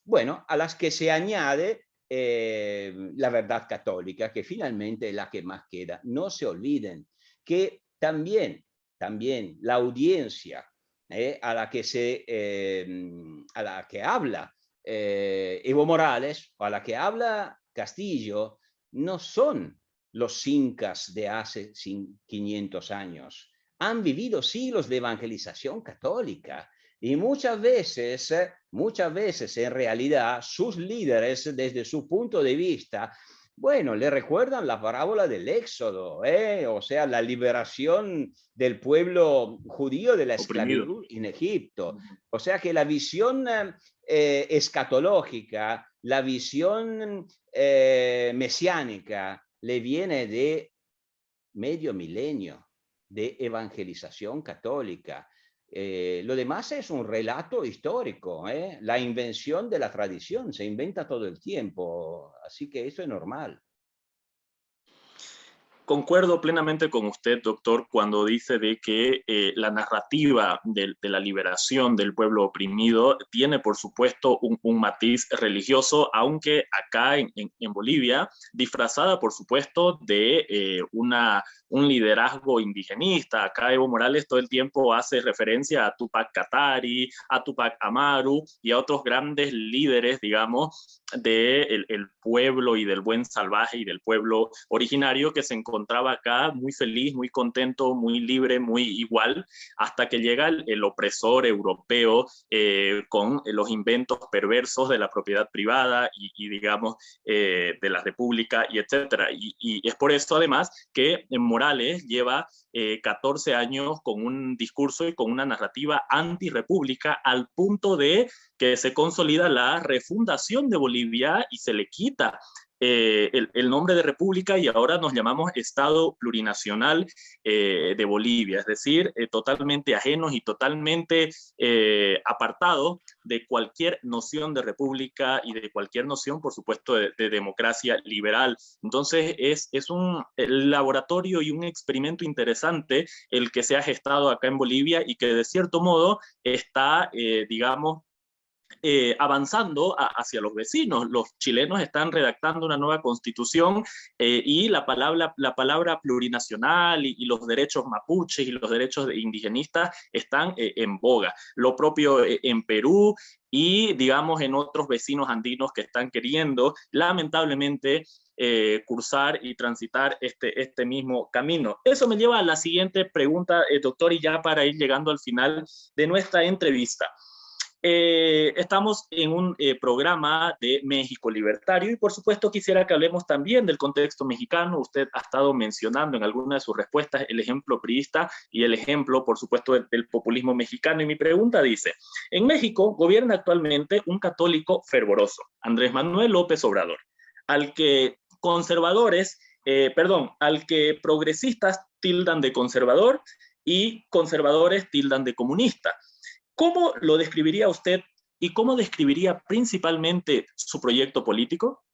bueno, a las que se añade la verdad católica, que finalmente es la que más queda. No se olviden que también la audiencia a la que habla Evo Morales o a la que habla Castillo no son los incas de hace 500 años. Han vivido siglos de evangelización católica. Y muchas veces en realidad sus líderes, desde su punto de vista, bueno, le recuerdan la parábola del Éxodo, o sea, la liberación del pueblo judío de la esclavitud en Egipto. O sea que la visión escatológica, la visión mesiánica, le viene de medio milenio de evangelización católica. Lo demás es un relato histórico, la invención de la tradición, se inventa todo el tiempo, así que eso es normal. Concuerdo plenamente con usted, doctor, cuando dice de que la narrativa de la liberación del pueblo oprimido tiene, por supuesto, un matiz religioso, aunque acá en Bolivia, disfrazada, por supuesto, de un liderazgo indigenista. Acá Evo Morales todo el tiempo hace referencia a Tupac Katari, a Tupac Amaru y a otros grandes líderes, digamos, del pueblo y del buen salvaje y del pueblo originario que se encontraba acá muy feliz, muy contento, muy libre, muy igual, hasta que llega el opresor europeo con los inventos perversos de la propiedad privada y digamos, de la república y etcétera. Y es por eso, además, que Morales lleva 14 años con un discurso y con una narrativa antirrepública al punto de que se consolida la refundación de Bolivia y se le quita el nombre de república y ahora nos llamamos Estado Plurinacional de Bolivia, es decir, totalmente ajenos y totalmente apartados de cualquier noción de república y de cualquier noción, por supuesto, de democracia liberal. Entonces, es un laboratorio y un experimento interesante el que se ha gestado acá en Bolivia y que de cierto modo está, digamos, avanzando hacia los vecinos. Los chilenos están redactando una nueva constitución y la palabra plurinacional y los derechos mapuches y los derechos indigenistas están en boga. Lo propio en Perú y, digamos, en otros vecinos andinos que están queriendo, lamentablemente, cursar y transitar este mismo camino. Eso me lleva a la siguiente pregunta, doctor, y ya para ir llegando al final de nuestra entrevista. Estamos en un programa de México Libertario y por supuesto quisiera que hablemos también del contexto mexicano. Usted ha estado mencionando en alguna de sus respuestas el ejemplo priista y el ejemplo, por supuesto, del populismo mexicano. Y mi pregunta dice, en México gobierna actualmente un católico fervoroso, Andrés Manuel López Obrador, al que al que progresistas tildan de conservador y conservadores tildan de comunista. ¿Cómo lo describiría usted y cómo describiría principalmente su proyecto político?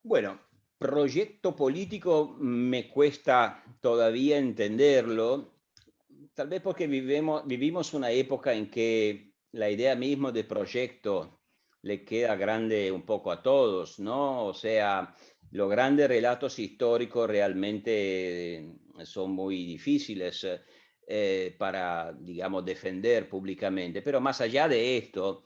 Bueno, proyecto político me cuesta todavía entenderlo, tal vez porque vivimos una época en que la idea misma de proyecto le queda grande un poco a todos, ¿no? O sea, los grandes relatos históricos realmente son muy difíciles para, digamos, defender públicamente. Pero más allá de esto,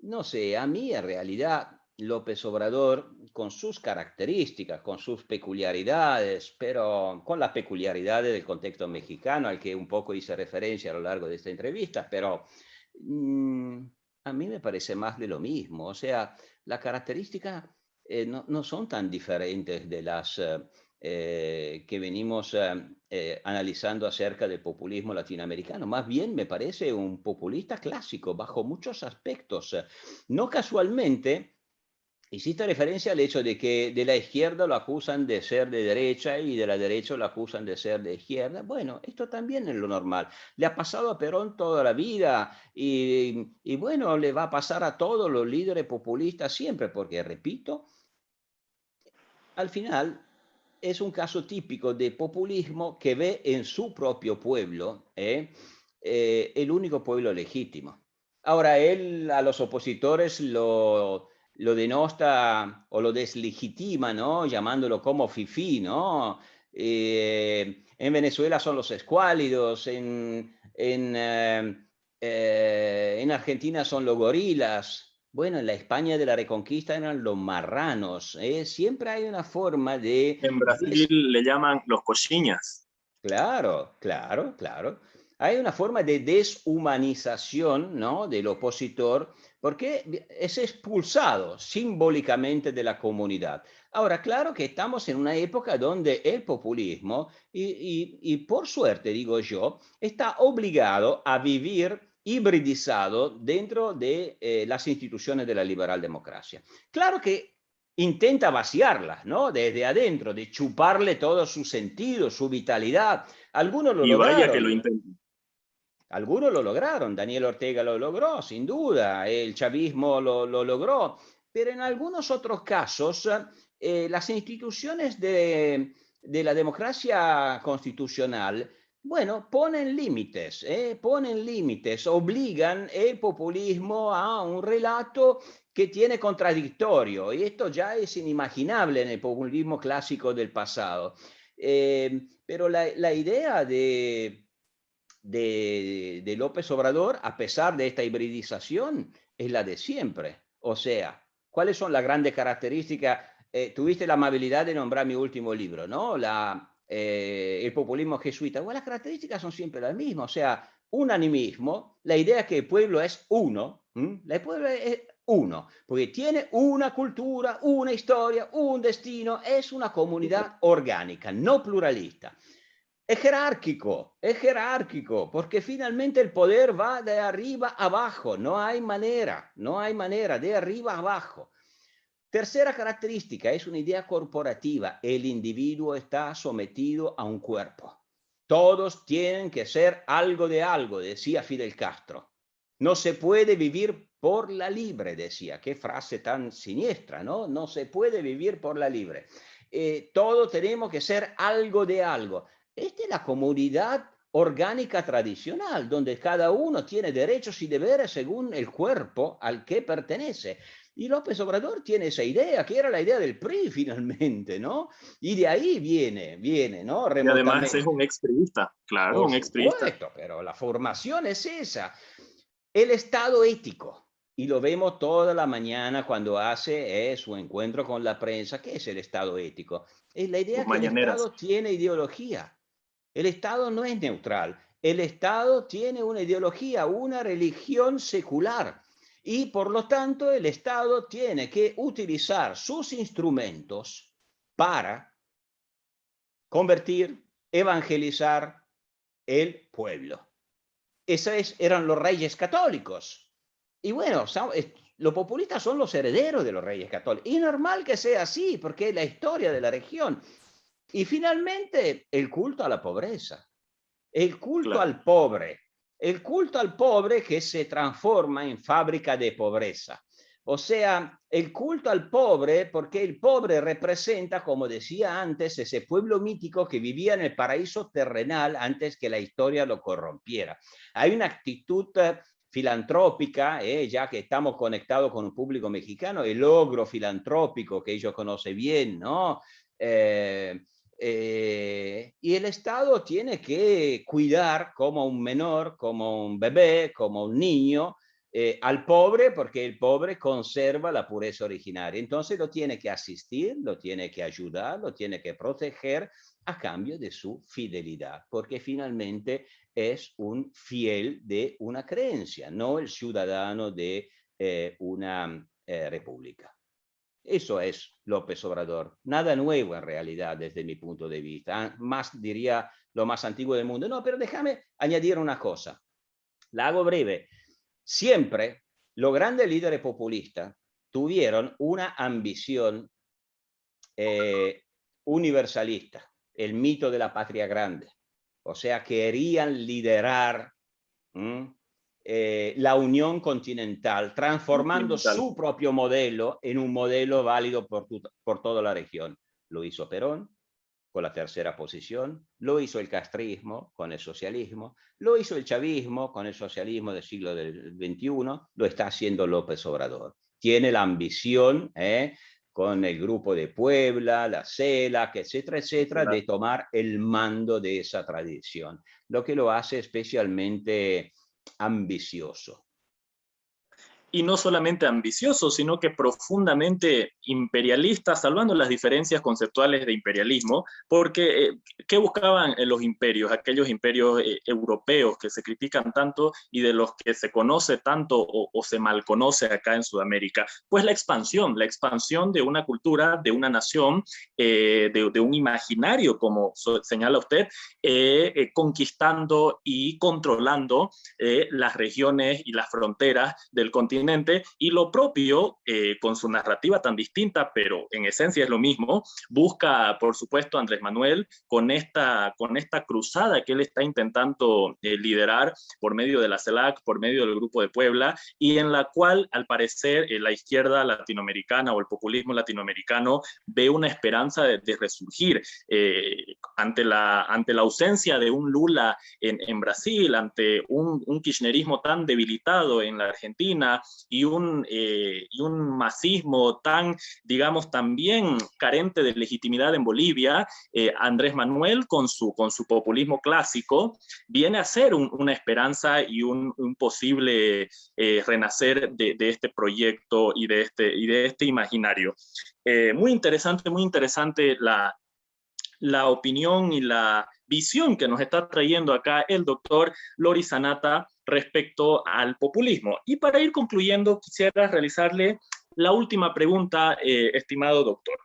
no sé, a mí en realidad López Obrador, con sus características, con sus peculiaridades, pero con las peculiaridades del contexto mexicano al que un poco hice referencia a lo largo de esta entrevista, pero a mí me parece más de lo mismo. O sea, las características no son tan diferentes de las que venimos analizando acerca del populismo latinoamericano. Más bien me parece un populista clásico bajo muchos aspectos. No casualmente hiciste referencia al hecho de que de la izquierda lo acusan de ser de derecha y de la derecha lo acusan de ser de izquierda. Bueno, esto también es lo normal. Le ha pasado a Perón toda la vida y bueno, le va a pasar a todos los líderes populistas siempre, porque, repito, al final es un caso típico de populismo que ve en su propio pueblo el único pueblo legítimo. Ahora él a los opositores lo denosta o lo deslegitima, ¿no? Llamándolo como fifí, ¿no? En Venezuela son los escuálidos, en Argentina son los gorilas. Bueno, en la España de la Reconquista eran los marranos. Siempre hay una forma de... En Brasil le llaman los coxiñas. Claro, claro, claro. Hay una forma de deshumanización, ¿no?, del opositor, porque es expulsado simbólicamente de la comunidad. Ahora, claro que estamos en una época donde el populismo, y por suerte, digo yo, está obligado a vivir hibridizado dentro de las instituciones de la liberal democracia. Claro que intenta vaciarlas, ¿no? Desde adentro, de chuparle todo su sentido, su vitalidad. Algunos lo Y vaya que lo lograron. intentan. Algunos lo lograron, Daniel Ortega lo logró, sin duda, el chavismo lo logró, pero en algunos otros casos las instituciones de la democracia constitucional, bueno, ponen límites, obligan el populismo a un relato que tiene contradictorio, y esto ya es inimaginable en el populismo clásico del pasado. Pero la idea de López Obrador, a pesar de esta hibridización, es la de siempre. O sea, ¿cuáles son las grandes características? Tuviste la amabilidad de nombrar mi último libro, ¿no? El populismo jesuita. Bueno, las características son siempre las mismas. O sea, un animismo, la idea que el pueblo es uno, el pueblo es uno, porque tiene una cultura, una historia, un destino, es una comunidad orgánica, no pluralista. Es jerárquico, porque finalmente el poder va de arriba abajo, no hay manera, de arriba abajo. Tercera característica, es una idea corporativa, el individuo está sometido a un cuerpo. Todos tienen que ser algo de algo, decía Fidel Castro. No se puede vivir por la libre, decía. Qué frase tan siniestra, ¿no? No se puede vivir por la libre. Todos tenemos que ser algo de algo. Esta es la comunidad orgánica tradicional, donde cada uno tiene derechos y deberes según el cuerpo al que pertenece. Y López Obrador tiene esa idea, que era la idea del PRI finalmente, ¿no? Y de ahí viene, ¿no? Y además es Remotamente. un expriista, claro, Por un expriista. supuesto, pero la formación es esa. El Estado ético, y lo vemos toda la mañana cuando hace su encuentro con la prensa. ¿Qué es el Estado ético? Es la Sus idea que el mañaneras. Estado tiene ideología. El Estado no es neutral. El Estado tiene una ideología, una religión secular. Y por lo tanto, el Estado tiene que utilizar sus instrumentos para convertir, evangelizar el pueblo. Esos eran los reyes católicos. Y bueno, los populistas son los herederos de los reyes católicos. Y normal que sea así, porque es la historia de la región. Y finalmente, el culto a la pobreza, el culto Claro. el culto al pobre que se transforma en fábrica de pobreza. O sea, el culto al pobre, porque el pobre representa, como decía antes, ese pueblo mítico que vivía en el paraíso terrenal antes que la historia lo corrompiera. Hay una actitud filantrópica, ya que estamos conectados con un público mexicano, el logro filantrópico que ellos conocen bien, ¿no? Y el Estado tiene que cuidar como un menor, como un bebé, como un niño, al pobre, porque el pobre conserva la pureza originaria. Entonces lo tiene que asistir, lo tiene que ayudar, lo tiene que proteger a cambio de su fidelidad, porque finalmente es un fiel de una creencia, no el ciudadano de una república. Eso es López Obrador. Nada nuevo en realidad desde mi punto de vista. Más diría lo más antiguo del mundo. No, pero déjame añadir una cosa. La hago breve. Siempre los grandes líderes populistas tuvieron una ambición universalista, el mito de la patria grande. O sea, querían liderar la unión continental, transformando Continental. su propio modelo en un modelo válido por toda la región. Lo hizo Perón con la tercera posición, lo hizo el castrismo con el socialismo, lo hizo el chavismo con el socialismo del siglo XXI, lo está haciendo López Obrador. Tiene la ambición, con el grupo de Puebla, la CELAC, etcétera, etcétera, de tomar el mando de esa tradición, lo que lo hace especialmente ambicioso. Y no solamente ambicioso, sino que profundamente imperialista, salvando las diferencias conceptuales de imperialismo, porque ¿qué buscaban los imperios, aquellos imperios europeos que se critican tanto y de los que se conoce tanto o se malconoce acá en Sudamérica? Pues la expansión de una cultura, de una nación, de un imaginario, como señala usted, conquistando y controlando las regiones y las fronteras del continente, y lo propio, con su narrativa tan distinta, pero en esencia es lo mismo, busca, por supuesto, Andrés Manuel con esta cruzada que él está intentando liderar por medio de la CELAC, por medio del Grupo de Puebla, y en la cual, al parecer, la izquierda latinoamericana o el populismo latinoamericano ve una esperanza de resurgir ante la ausencia de un Lula en Brasil, ante un kirchnerismo tan debilitado en la Argentina, y un masismo tan, digamos, también carente de legitimidad en Bolivia. Andrés Manuel, con su populismo clásico, viene a ser una esperanza y un posible renacer de este proyecto y de este imaginario. Muy interesante la opinión y la visión que nos está trayendo acá el doctor Loris Sanata respecto al populismo. Y para ir concluyendo, quisiera realizarle la última pregunta, estimado doctor.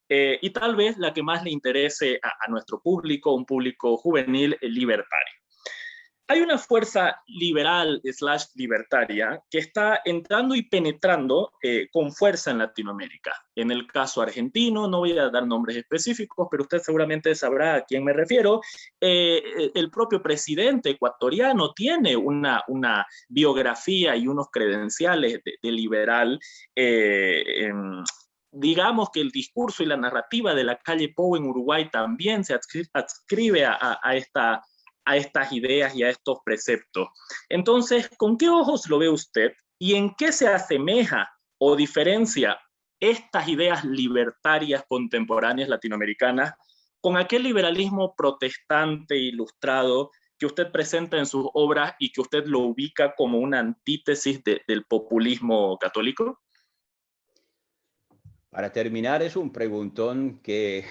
Y tal vez la que más le interese a nuestro público, un público juvenil libertario. Hay una fuerza liberal / libertaria que está entrando y penetrando con fuerza en Latinoamérica. En el caso argentino, no voy a dar nombres específicos, pero usted seguramente sabrá a quién me refiero. El propio presidente ecuatoriano tiene una biografía y unos credenciales de liberal. Digamos que el discurso y la narrativa de la calle Pou en Uruguay también se adscribe a a estas ideas y a estos preceptos. Entonces, ¿con qué ojos lo ve usted y en qué se asemeja o diferencia estas ideas libertarias contemporáneas latinoamericanas con aquel liberalismo protestante ilustrado que usted presenta en sus obras y que usted lo ubica como una antítesis del populismo católico? Para terminar, es un preguntón que,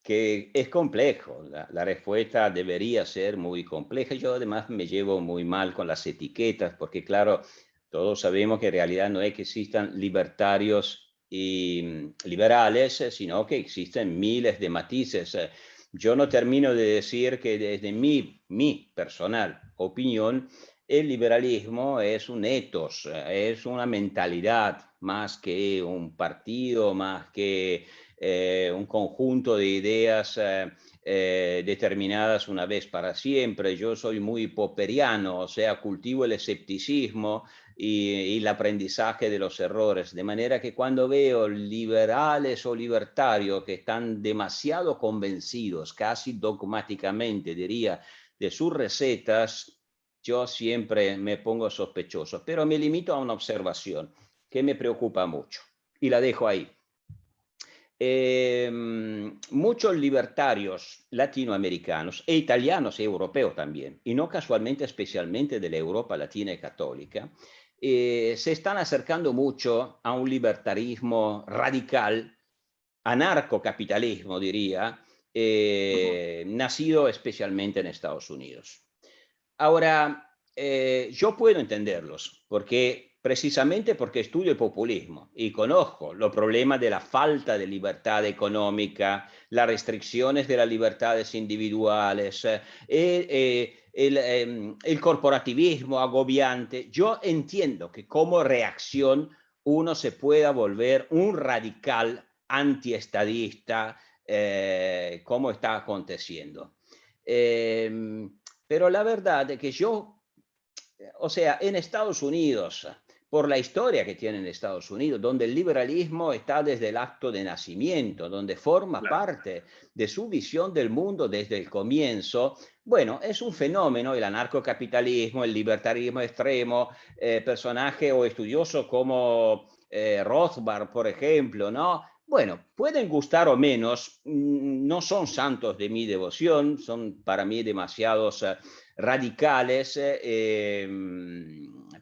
que es complejo. La respuesta debería ser muy compleja. Yo además me llevo muy mal con las etiquetas, porque claro, todos sabemos que en realidad no es que existan libertarios y liberales, sino que existen miles de matices. Yo no termino de decir que desde mi personal opinión, el liberalismo es un ethos, es una mentalidad más que un partido, más que un conjunto de ideas determinadas una vez para siempre. Yo soy muy popperiano, o sea, cultivo el escepticismo y el aprendizaje de los errores, de manera que cuando veo liberales o libertarios que están demasiado convencidos, casi dogmáticamente diría, de sus recetas, yo siempre me pongo sospechoso, pero me limito a una observación que me preocupa mucho y la dejo ahí. Muchos libertarios latinoamericanos e italianos y europeos también, y no casualmente especialmente de la Europa latina y católica, se están acercando mucho a un libertarismo radical, anarcocapitalismo diría, nacido especialmente en Estados Unidos. Ahora, yo puedo entenderlos, porque precisamente porque estudio el populismo y conozco los problemas de la falta de libertad económica, las restricciones de las libertades individuales, el corporativismo agobiante. Yo entiendo que como reacción uno se pueda volver un radical antiestadista, como está aconteciendo. Pero la verdad es que yo, o sea, en Estados Unidos, por la historia que tiene en Estados Unidos, donde el liberalismo está desde el acto de nacimiento, donde forma Claro. parte de su visión del mundo desde el comienzo, bueno, es un fenómeno el anarcocapitalismo, el libertarismo extremo, personaje o estudioso como Rothbard, por ejemplo, ¿no? Bueno, pueden gustar o menos, no son santos de mi devoción, son para mí demasiados radicales,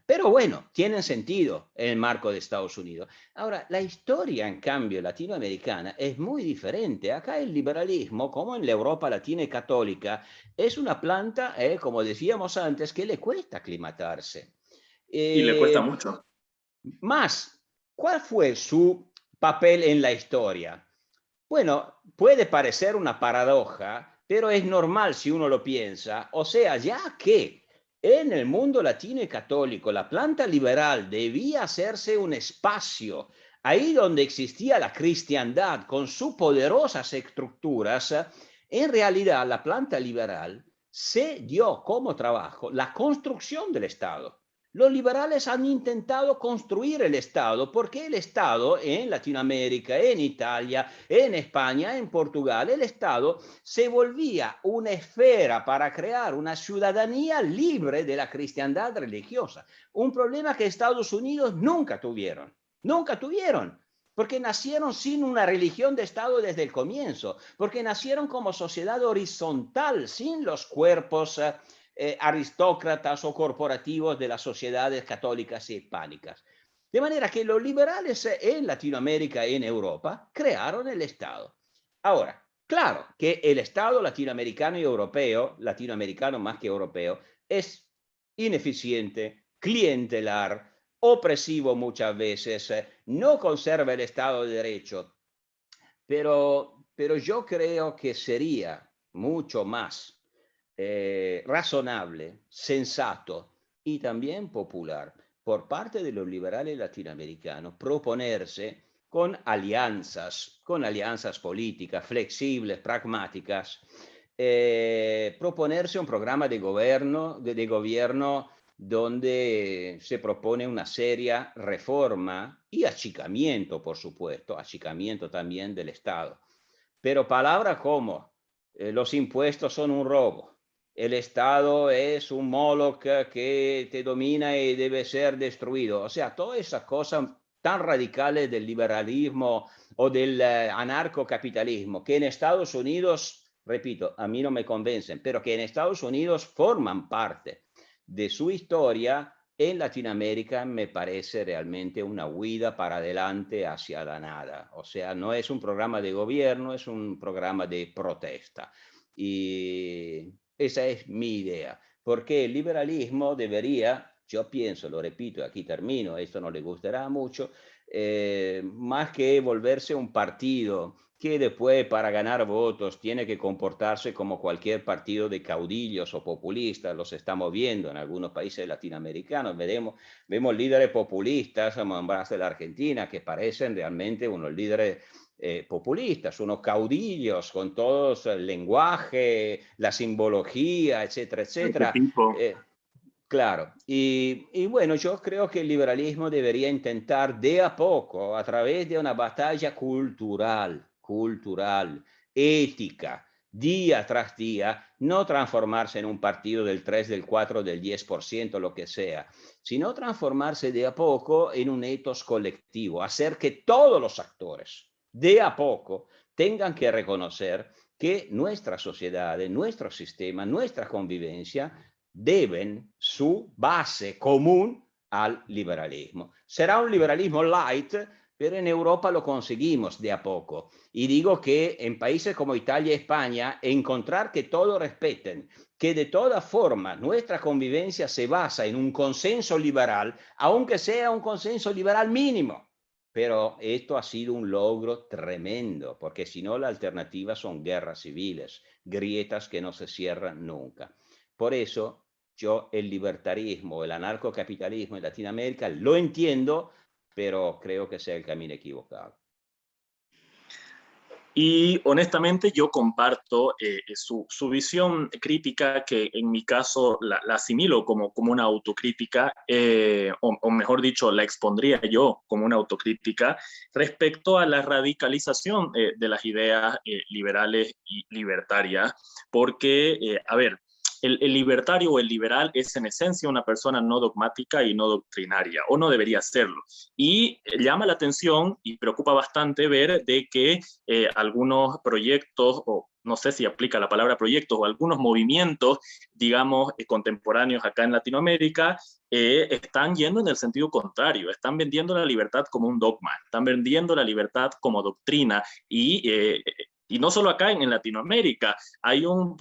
pero bueno, tienen sentido en el marco de Estados Unidos. Ahora, la historia, en cambio, latinoamericana es muy diferente. Acá el liberalismo, como en la Europa latina y católica, es una planta, como decíamos antes, que le cuesta aclimatarse. Y le cuesta Eh, mucho. Más, ¿cuál fue su papel en la historia? Bueno, puede parecer una paradoja, pero es normal si uno lo piensa. O sea, ya que en el mundo latino y católico la planta liberal debía hacerse un espacio ahí donde existía la cristiandad con sus poderosas estructuras, en realidad la planta liberal se dio como trabajo la construcción del Estado. Los liberales han intentado construir el Estado, porque el Estado en Latinoamérica, en Italia, en España, en Portugal, el Estado se volvía una esfera para crear una ciudadanía libre de la cristiandad religiosa. Un problema que Estados Unidos nunca tuvieron, nunca tuvieron. Porque nacieron sin una religión de Estado desde el comienzo, porque nacieron como sociedad horizontal, sin los cuerpos aristócratas o corporativos de las sociedades católicas y hispánicas. De manera que los liberales en Latinoamérica y en Europa crearon el Estado. Ahora, claro que el Estado latinoamericano y europeo, latinoamericano más que europeo, es ineficiente, clientelar, opresivo muchas veces, no conserva el Estado de Derecho, pero yo creo que sería mucho más razonable, sensato y también popular por parte de los liberales latinoamericanos proponerse con alianzas políticas flexibles, pragmáticas, proponerse un programa de gobierno donde se propone una seria reforma y achicamiento, por supuesto, achicamiento también del Estado. Pero palabras como los impuestos son un robo, el Estado es un Moloch que te domina y debe ser destruido. O sea, todas esas cosas tan radicales del liberalismo o del anarcocapitalismo, que en Estados Unidos, repito, a mí no me convencen, pero que en Estados Unidos forman parte de su historia, en Latinoamérica me parece realmente una huida para adelante hacia la nada. O sea, no es un programa de gobierno, es un programa de protesta. Y esa es mi idea, porque el liberalismo debería, yo pienso, lo repito, aquí termino, esto no le gustará mucho, más que volverse un partido que después para ganar votos tiene que comportarse como cualquier partido de caudillos o populistas, los estamos viendo en algunos países latinoamericanos, vemos líderes populistas, como en Brasil, Argentina, que parecen realmente unos líderes populistas, unos caudillos con todo el lenguaje, la simbología, etcétera, etcétera. Arquetipo. Claro, y bueno, yo creo que el liberalismo debería intentar de a poco, a través de una batalla cultural, ética, día tras día, no transformarse en un partido del 3, del 4, del 10%, lo que sea, sino transformarse de a poco en un ethos colectivo, hacer que todos los actores, de a poco, tengan que reconocer que nuestra sociedad, nuestro sistema, nuestra convivencia, deben su base común al liberalismo. Será un liberalismo light, pero en Europa lo conseguimos de a poco. Y digo que en países como Italia y España, encontrar que todos respeten, que de todas formas nuestra convivencia se basa en un consenso liberal, aunque sea un consenso liberal mínimo. Pero esto ha sido un logro tremendo, porque si no la alternativa son guerras civiles, grietas que no se cierran nunca. Por eso yo el libertarismo, el anarcocapitalismo en Latinoamérica lo entiendo, pero creo que sea el camino equivocado. Y honestamente yo comparto su visión crítica, que en mi caso la asimilo como una autocrítica, o mejor dicho, la expondría yo como una autocrítica respecto a la radicalización de las ideas liberales y libertarias, porque, a ver, el libertario o el liberal es en esencia una persona no dogmática y no doctrinaria, o no debería serlo. Y llama la atención y preocupa bastante ver de que algunos proyectos, o no sé si aplica la palabra proyectos, o algunos movimientos, digamos, contemporáneos acá en Latinoamérica, están yendo en el sentido contrario, están vendiendo la libertad como un dogma, están vendiendo la libertad como doctrina, y no solo acá en Latinoamérica, hay un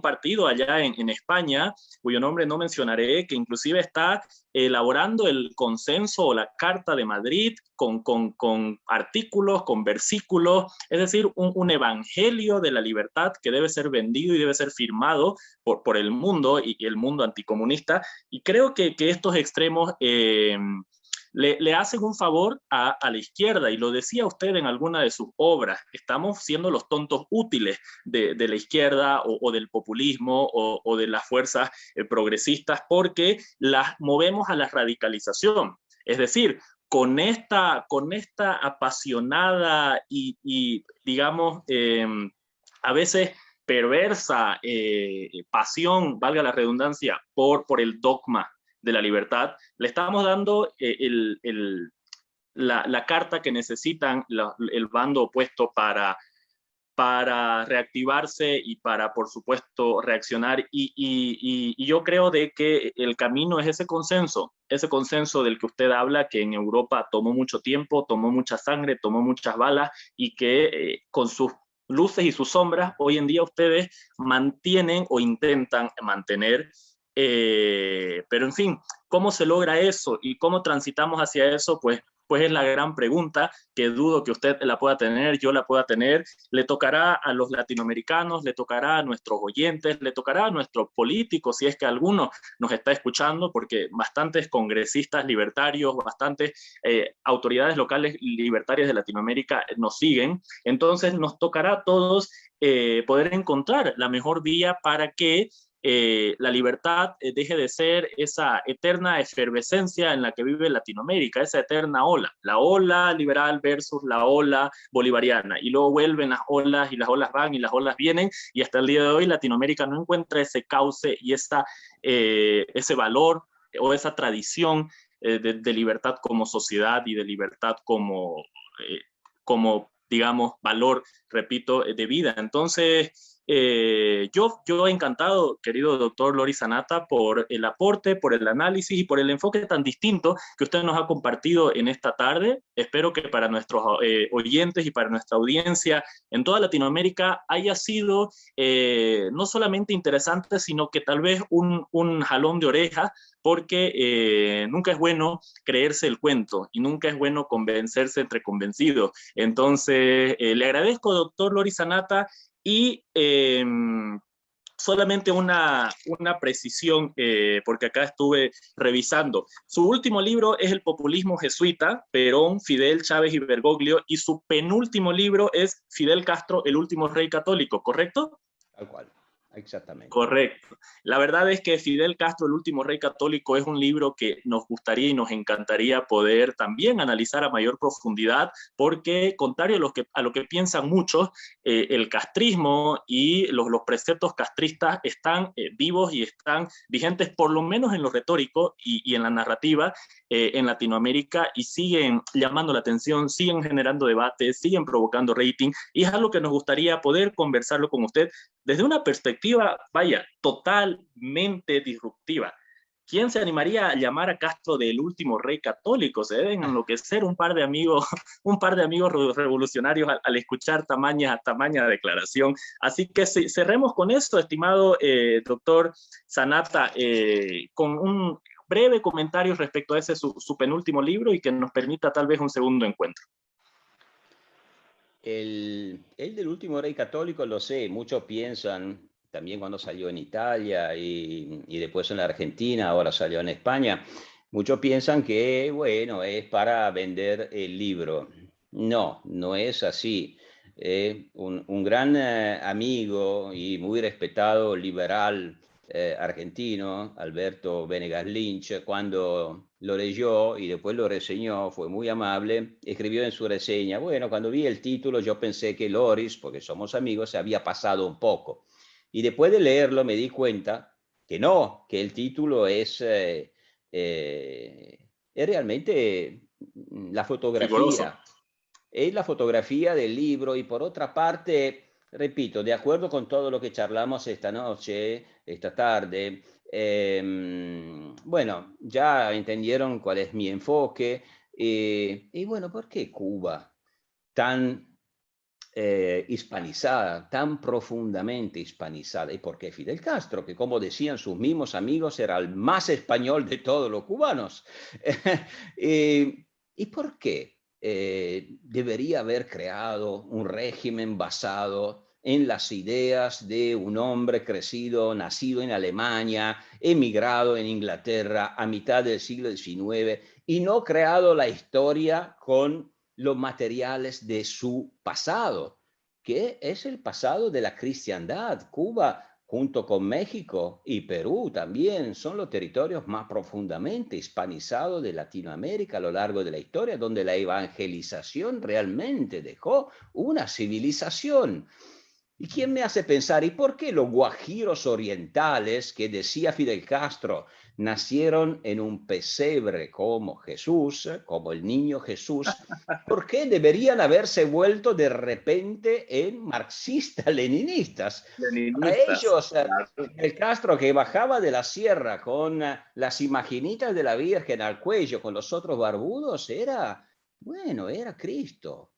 partido allá en España, cuyo nombre no mencionaré, que inclusive está elaborando el consenso o la Carta de Madrid con artículos, con versículos, es decir, un evangelio de la libertad que debe ser vendido y debe ser firmado por el mundo y el mundo anticomunista. Y creo que estos extremos le hacen un favor a la izquierda, y lo decía usted en alguna de sus obras, estamos siendo los tontos útiles de la izquierda o del populismo o de las fuerzas progresistas, porque las movemos a la radicalización. Es decir, con esta apasionada y digamos, a veces perversa pasión, valga la redundancia, por el dogma de la libertad, le estamos dando la carta que necesitan el bando opuesto para reactivarse y para, por supuesto, reaccionar. Y yo creo de que el camino es ese consenso del que usted habla, que en Europa tomó mucho tiempo, tomó mucha sangre, tomó muchas balas, y que con sus luces y sus sombras, hoy en día ustedes mantienen o intentan mantener. Pero en fin, ¿cómo se logra eso y cómo transitamos hacia eso? Pues es la gran pregunta, que dudo que usted la pueda tener, yo la pueda tener. Le tocará a los latinoamericanos, le tocará a nuestros oyentes, le tocará a nuestros políticos, si es que alguno nos está escuchando, porque bastantes congresistas libertarios, bastantes autoridades locales libertarias de Latinoamérica nos siguen. Entonces nos tocará a todos poder encontrar la mejor vía para que la libertad deje de ser esa eterna efervescencia en la que vive Latinoamérica, esa eterna ola, la ola liberal versus la ola bolivariana, y luego vuelven las olas y las olas van y las olas vienen, y hasta el día de hoy Latinoamérica no encuentra ese cauce y ese valor o esa tradición de libertad como sociedad y de libertad como digamos, valor, repito, de vida. Entonces, yo encantado, querido doctor Loris Sanata, por el aporte, por el análisis y por el enfoque tan distinto que usted nos ha compartido en esta tarde. Espero que para nuestros oyentes y para nuestra audiencia en toda Latinoamérica haya sido no solamente interesante, sino que tal vez un jalón de orejas, porque nunca es bueno creerse el cuento y nunca es bueno convencerse entre convencidos. Entonces, le agradezco, doctor Loris Sanata, y solamente una precisión, porque acá estuve revisando. Su último libro es El populismo jesuita, Perón, Fidel, Chávez y Bergoglio, y su penúltimo libro es Fidel Castro, el último rey católico, ¿correcto? Tal cual, exactamente. Correcto. La verdad es que Fidel Castro, el último rey católico, es un libro que nos gustaría y nos encantaría poder también analizar a mayor profundidad, porque contrario a lo que piensan muchos, el castrismo y los preceptos castristas están vivos y están vigentes, por lo menos en lo retórico y en la narrativa en Latinoamérica, y siguen llamando la atención, siguen generando debates, siguen provocando rating, y es algo que nos gustaría poder conversarlo con usted desde una perspectiva, vaya, totalmente disruptiva. ¿Quién se animaría a llamar a Castro del último rey católico? Se deben enloquecer un par de amigos, un par de amigos revolucionarios al escuchar tamaña declaración. Así que cerremos con esto, estimado doctor Sanata, con un breve comentario respecto a ese su penúltimo libro, y que nos permita tal vez un segundo encuentro. El del último rey católico, lo sé, muchos piensan, también cuando salió en Italia y después en la Argentina, ahora salió en España, muchos piensan que, bueno, es para vender el libro. No, no es así. Un gran amigo y muy respetado liberal argentino, Alberto Venegas Lynch, cuando lo leyó y después lo reseñó, fue muy amable, escribió en su reseña: bueno, cuando vi el título yo pensé que Loris, porque somos amigos, se había pasado un poco. Y después de leerlo me di cuenta que no, que el título es realmente la Rigoroso. fotografía. Es la fotografía del libro. Y por otra parte, repito, de acuerdo con todo lo que charlamos esta noche, esta tarde, bueno, ya entendieron cuál es mi enfoque. Y bueno, ¿por qué Cuba tan hispanizada, tan profundamente hispanizada? ¿Y por qué Fidel Castro, que como decían sus mismos amigos, era el más español de todos los cubanos? ¿Y por qué debería haber creado un régimen basado en las ideas de un hombre crecido, nacido en Alemania, emigrado en Inglaterra a mitad del siglo XIX, y no creado la historia con los materiales de su pasado, que es el pasado de la cristiandad? Cuba, junto con México y Perú también, son los territorios más profundamente hispanizados de Latinoamérica a lo largo de la historia, donde la evangelización realmente dejó una civilización. ¿Y quién me hace pensar? ¿Y por qué los guajiros orientales, que decía Fidel Castro, nacieron en un pesebre como Jesús, como el niño Jesús? ¿Por qué deberían haberse vuelto de repente en marxistas-leninistas? Para Leninistas. ellos, Fidel Castro, que bajaba de la sierra con las imaginitas de la Virgen al cuello, con los otros barbudos, bueno, era Cristo.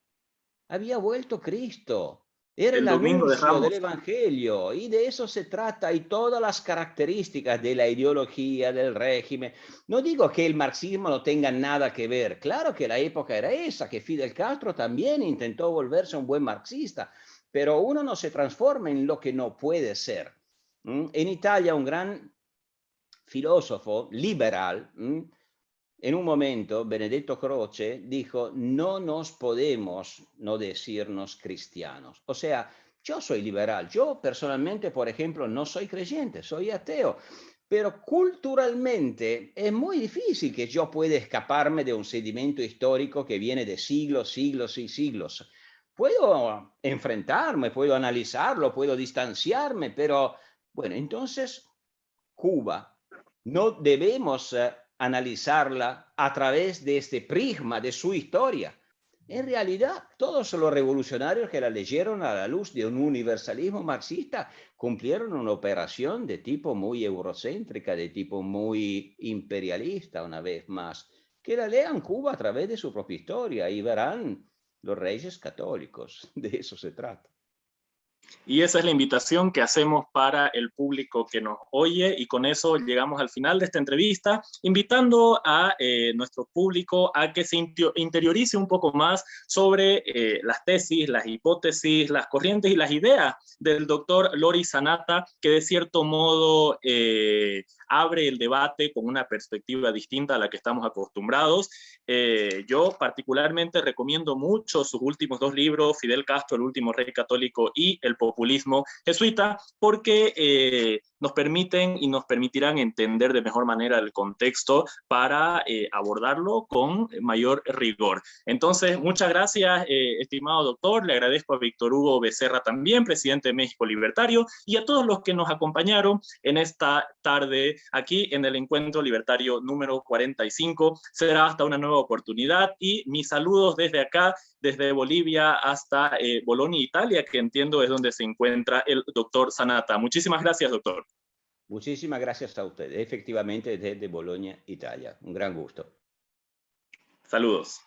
Había vuelto Cristo. Era El el Domingo de anuncio del Ramos. Evangelio, y de eso se trata, y todas las características de la ideología del régimen. No digo que el marxismo no tenga nada que ver. Claro que la época era esa, que Fidel Castro también intentó volverse un buen marxista, pero uno no se transforma en lo que no puede ser. En Italia, un gran filósofo liberal, en un momento, Benedetto Croce dijo: no nos podemos no decirnos cristianos. O sea, Yo soy liberal. Yo personalmente, por ejemplo, no soy creyente, soy ateo. Pero culturalmente es muy difícil que yo pueda escaparme de un sedimento histórico que viene de siglos, siglos y siglos. Puedo enfrentarme, puedo analizarlo, puedo distanciarme, pero bueno, entonces Cuba no debemos analizarla a través de este prisma de su historia. En realidad, todos los revolucionarios que la leyeron a la luz de un universalismo marxista cumplieron una operación de tipo muy eurocéntrica, de tipo muy imperialista, una vez más. Que la lean Cuba a través de su propia historia y verán los reyes católicos. De eso se trata. Y esa es la invitación que hacemos para el público que nos oye, y con eso llegamos al final de esta entrevista, invitando a nuestro público a que se interiorice un poco más sobre las tesis, las hipótesis, las corrientes y las ideas del doctor Loris Sanata, que de cierto modo abre el debate con una perspectiva distinta a la que estamos acostumbrados. Yo particularmente recomiendo mucho sus últimos dos libros, Fidel Castro, el último rey católico, y El populismo jesuita, porque nos permiten y nos permitirán entender de mejor manera el contexto para abordarlo con mayor rigor. Entonces, muchas gracias, estimado doctor. Le agradezco a Víctor Hugo Becerra también, presidente de México Libertario, y a todos los que nos acompañaron en esta tarde aquí en el Encuentro Libertario número 45. Será hasta una nueva oportunidad, y mis saludos desde acá, desde Bolivia hasta Bolonia, Italia, que entiendo es donde se encuentra el doctor Sanata. Muchísimas gracias, doctor. Muchísimas gracias a usted. Efectivamente, desde Bolonia, Italia. Un gran gusto. Saludos.